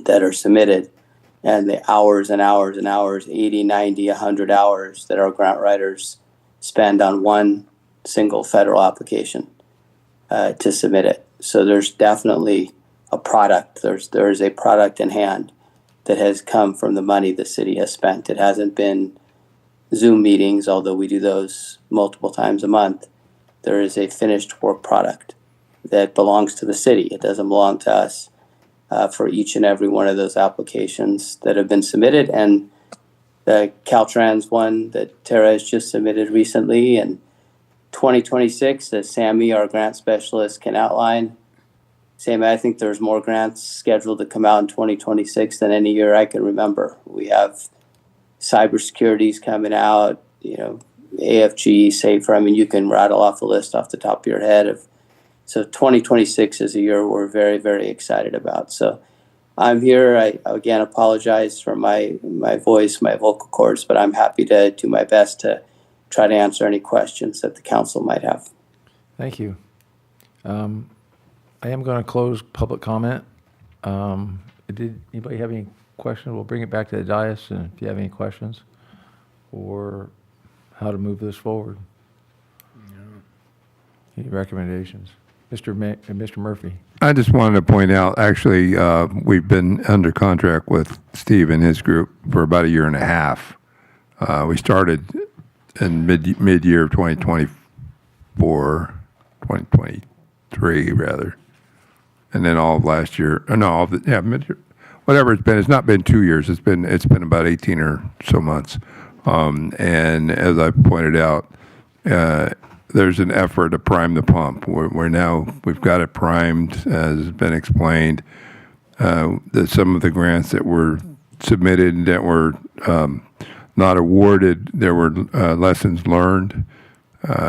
that are submitted, and the hours and hours and hours, 80, 90, 100 hours that our grant writers spend on one single federal application to submit it. So there's definitely a product. There is a product in hand that has come from the money the city has spent. It hasn't been Zoom meetings, although we do those multiple times a month. There is a finished work product that belongs to the city. It doesn't belong to us for each and every one of those applications that have been submitted. And the Caltrans one that Tara has just submitted recently, and 2026, as Sammy, our grant specialist, can outline. Sammy, I think there's more grants scheduled to come out in 2026 than any year I can remember. We have cybersecurity's coming out, AFG, SAFER. I mean, you can rattle off a list off the top of your head. So 2026 is a year we're very, very excited about. So I'm here. I, again, apologize for my voice, my vocal cords, but I'm happy to do my best to try to answer any questions that the council might have. Thank you. I am going to close public comment. Did anybody have any questions? We'll bring it back to the dais, and if you have any questions or how to move this forward. Any recommendations? Mr. Murphy. I just wanted to point out, actually, we've been under contract with Steve and his group for about a year and a half. We started in mid-year of 2024, 2023 rather, and then all of last year. Mid-year, whatever it's been. It's not been 2 years. It's been about 18 or so months. And as I pointed out, there's an effort to prime the pump. We've got it primed, as has been explained. That some of the grants that were submitted that were not awarded, there were lessons learned.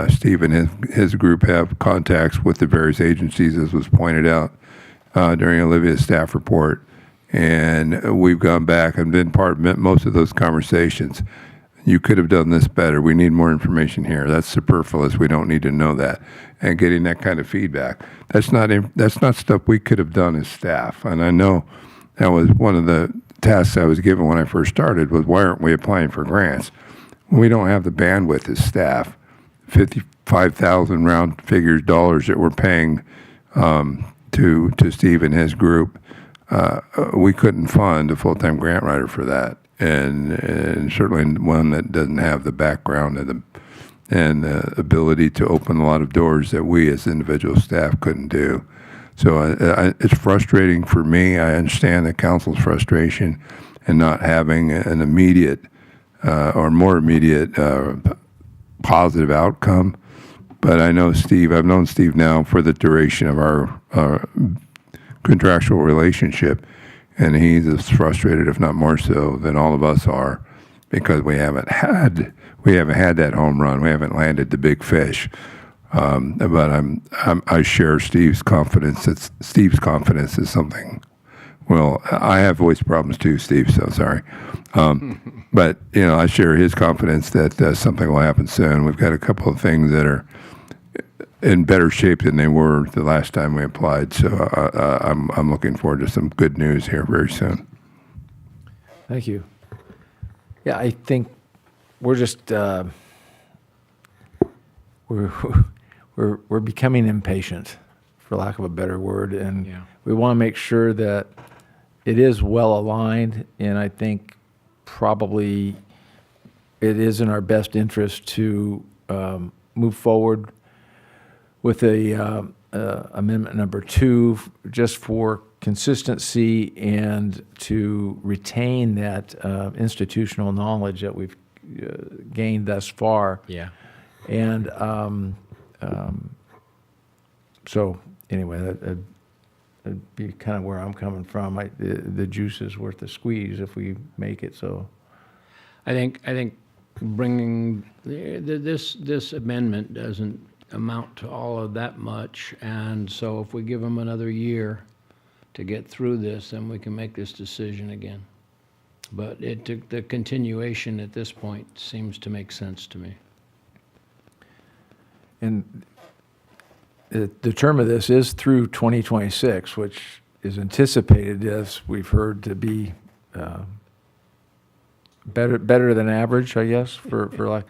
Steve and his group have contacts with the various agencies, as was pointed out during Olivia's staff report. And we've gone back and been part of most of those conversations. You could have done this better. We need more information here. That's superfluous. We don't need to know that. And getting that kind of feedback, that's not stuff we could have done as staff. And I know that was one of the tasks I was given when I first started, was why aren't we applying for grants? We don't have the bandwidth as staff. 55,000 round figures dollars that we're paying to Steve and his group. We couldn't fund a full-time grant writer for that. And certainly one that doesn't have the background and the ability to open a lot of doors that we as individual staff couldn't do. So it's frustrating for me. I understand the council's frustration in not having an immediate or more immediate positive outcome. But I know Steve. I've known Steve now for the duration of our contractual relationship. And he's as frustrated, if not more so, than all of us are, because we haven't had that home run. We haven't landed the big fish. But I share Steve's confidence. Steve's confidence is something. Well, I have voice problems too, Steve. So sorry. But I share his confidence that something will happen soon. We've got a couple of things that are in better shape than they were the last time we applied. So I'm looking forward to some good news here very soon. Thank you. Yeah, I think we're just we're becoming impatient, for lack of a better word, and we want to make sure that it is well aligned. And I think probably it is in our best interest to move forward with amendment number 2, just for consistency and to retain that institutional knowledge that we've gained thus far. Yeah. And so anyway, that'd be kind of where I'm coming from. The juice is worth the squeeze if we make it. So I think bringing, this amendment doesn't amount to all of that much, and so if we give them another year to get through this, then we can make this decision again. But the continuation at this point seems to make sense to me. And the term of this is through 2026, which is anticipated, as we've heard, to be better than average, I guess, for like.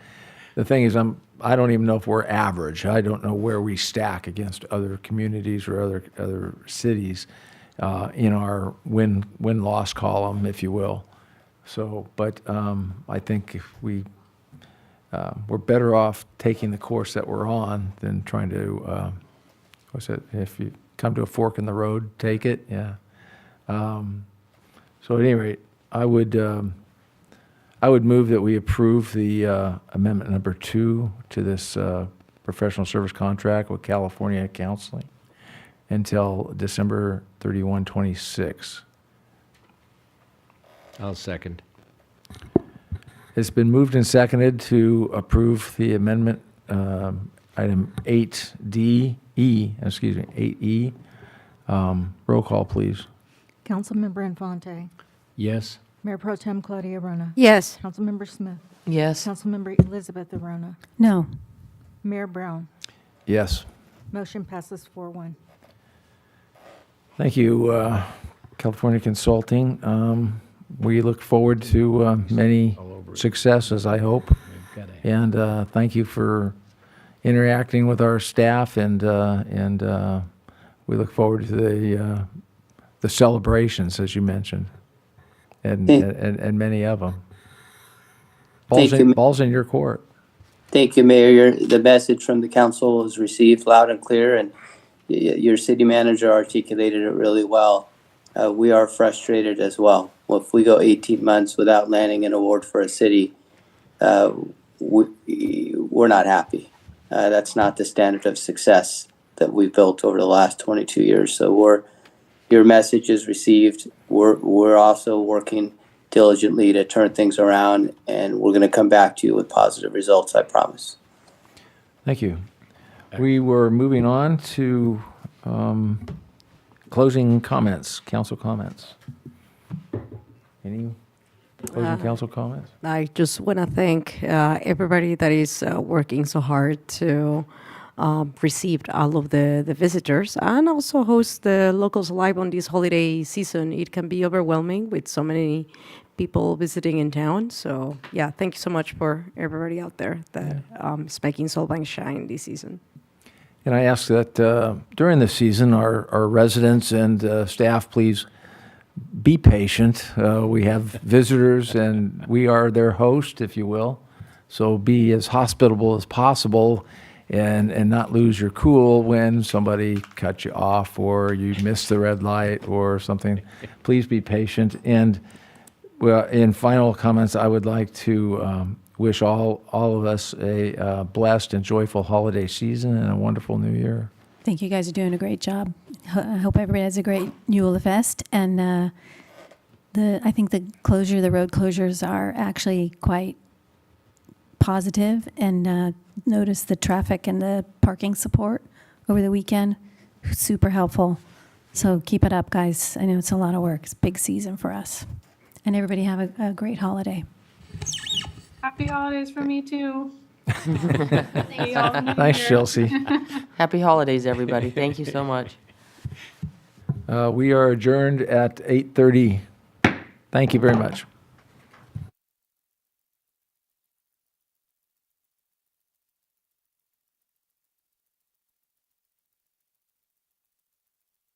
The thing is, I don't even know if we're average. I don't know where we stack against other communities or other cities in our win-loss column, if you will. So, but I think if we're better off taking the course that we're on than trying to, what's it? If you come to a fork in the road, take it. Yeah. So at any rate, I would move that we approve the amendment number 2 to this professional service contract with California Counseling until December 31, 26. I'll second. It's been moved and seconded to approve the amendment, item 8E. Roll call, please. Councilmember Infante. Yes? Mayor Pro Tem Claudia Rona. Yes. Councilmember Smith. Yes. Councilmember Elizabeth Arona. No. Mayor Brown. Yes. Motion passes 4-1. Thank you, California Consulting. We look forward to many successes, I hope. And thank you for interacting with our staff, and we look forward to the celebrations, as you mentioned, and many of them. Ball's in your court. Thank you, Mayor. The message from the council is received loud and clear, and your city manager articulated it really well. We are frustrated as well. Well, if we go 18 months without landing an award for a city, we're not happy. That's not the standard of success that we've built over the last 22 years. So your message is received. We're also working diligently to turn things around, and we're going to come back to you with positive results, I promise. Thank you. We were moving on to closing comments, council comments. Any closing council comments? I just want to thank everybody that is working so hard to receive all of the visitors and also host the locals live on this holiday season. It can be overwhelming with so many people visiting in town. So yeah, thank you so much for everybody out there that is making Solvang shine this season. And I ask that during the season, our residents and staff, please be patient. We have visitors, and we are their host, if you will. So be as hospitable as possible, and not lose your cool when somebody cuts you off or you miss the red light or something. Please be patient. And well, in final comments, I would like to wish all of us a blessed and joyful holiday season and a wonderful new year. I think you guys are doing a great job. I hope everybody has a great Yule Fest. And I think the road closures are actually quite positive. And notice the traffic and the parking support over the weekend. Super helpful. So keep it up, guys. I know it's a lot of work. It's a big season for us. And everybody have a great holiday. Happy holidays for me too. Thanks, Chelsea. Happy holidays, everybody. Thank you so much. We are adjourned at 8:30. Thank you very much.